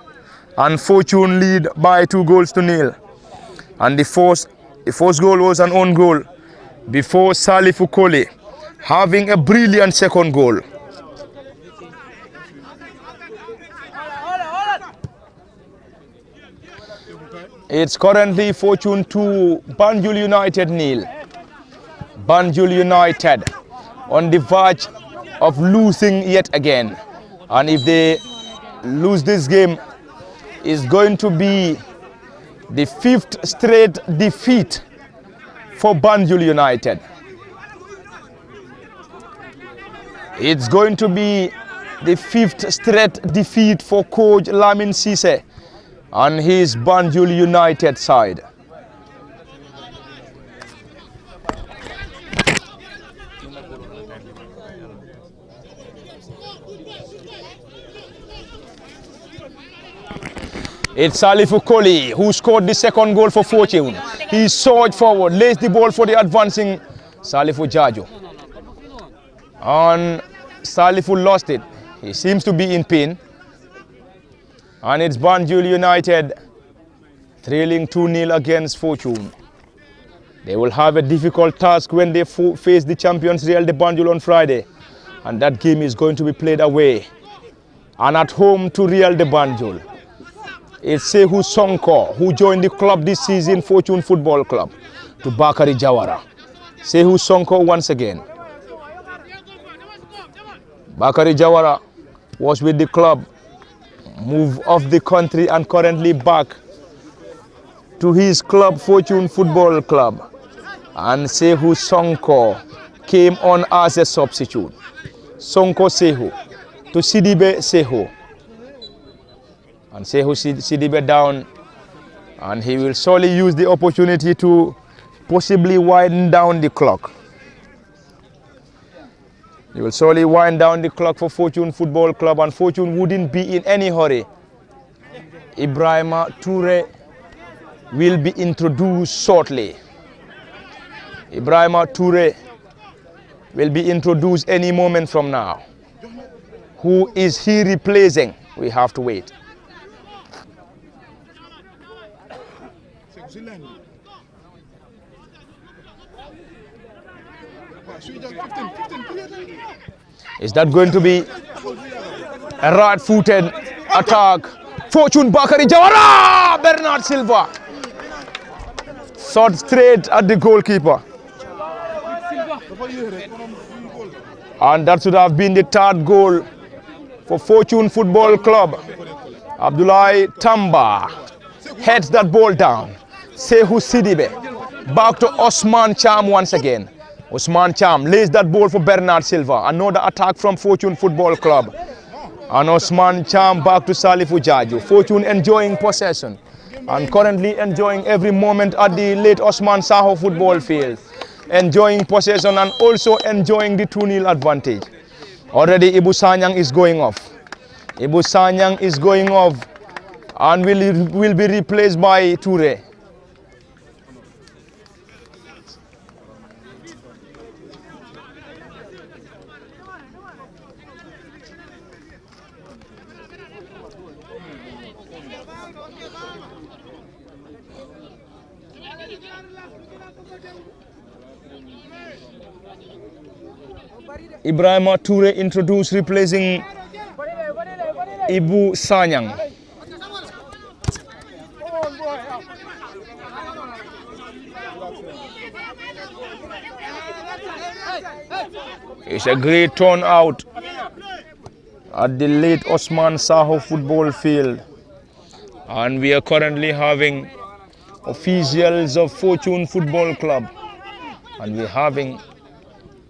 and Fortune lead by 2-0. And the first goal was an own goal before Salih Bukali having a brilliant second goal. It's currently Fortune 2, Banjul United 0. Banjul United on the verge of losing yet again. And if they lose this game, it's going to be the 5th straight defeat for Banjul United. It's going to be the 5th straight defeat for Coach Lamin Cisse and his Banjul United side. It's Salifu Koli who scored the second goal for Fortune. He surged forward, lays the ball for the advancing Salifu Jaju. And Salifu lost it. He seems to be in pain. And it's Banjul United trailing 2-0 against Fortune. They will have a difficult task when they face the champions Real de Banjul on Friday. And that game is going to be played away and at home to Real de Banjul. It's Sehu Sonko who joined the club this season, Fortune Football Club, to Bakari Jawara. Sehu Sonko once again. Bakari Jawara was with the club, moved off the country and currently back to his club, Fortune Football Club. And Sehu Sonko came on as a substitute. Sonko Sehu to Sidibe Sehu. And Sehu Sidibe down, and he will surely use the opportunity to possibly wind down the clock. He will surely wind down the clock for Fortune Football Club, and Fortune wouldn't be in any hurry. Ibrahima Toure will be introduced shortly. Ibrahima Toure will be introduced any moment from now. Who is he replacing? We have to wait. Is that going to be a right-footed attack? Fortune Bakari Jawara! Bernard Silva. Shot straight at the goalkeeper. And that should have been the third goal for Fortune Football Club. Abdullahi Tamba heads that ball down. Sehu Sidibe back to Osman Cham once again. Osman Cham lays that ball for Bernard Silva. Another attack from Fortune Football Club. And Osman Cham back to Salifu Jaju. Fortune enjoying possession and currently enjoying every moment at the late Osman Saho football field. Enjoying possession and also enjoying the 2-0 advantage. Already Ibu Sanyang is going off. Ibu Sanyang is going off and will be replaced by Toure. Ibrahima Toure introduced, replacing Ibu Sanyang. It's a great turnout at the late Osman Saho football field, and we are currently having officials of Fortune Football Club, and we're having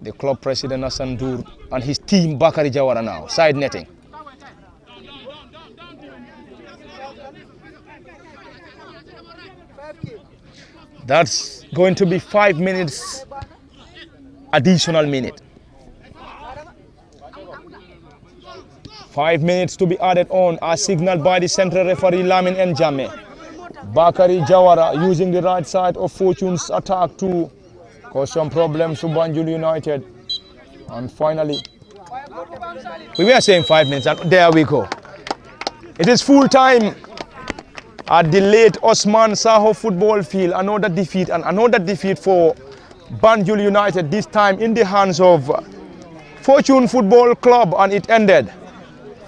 the club president Hassan Dur and his team Bakari Jawara now, side netting. That's going to be 5 minutes additional minute. 5 minutes to be added on as signaled by the central referee Lamin Njame. Bakari Jawara using the right side of Fortune's attack to cause some problems to Banjul United. And finally, we were saying 5 minutes, and there we go. It is full time at the late Osman Saho football field. Another defeat for Banjul United, this time in the hands of Fortune Football Club, and it ended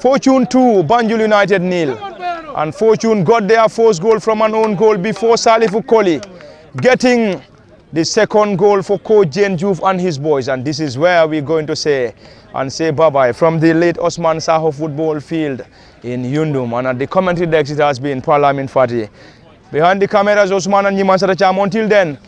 Fortune 2, Banjul United 0. And Fortune got their first goal from an own goal before Salifu Koli getting the second goal for coach Jane Juve and his boys. And this is where we're going to say bye-bye from the late Osman Saho football field in Yundum. And at the commentary desk it has been Parlament Fati. Behind the cameras, Osman and Nyiman Saracham. Until then,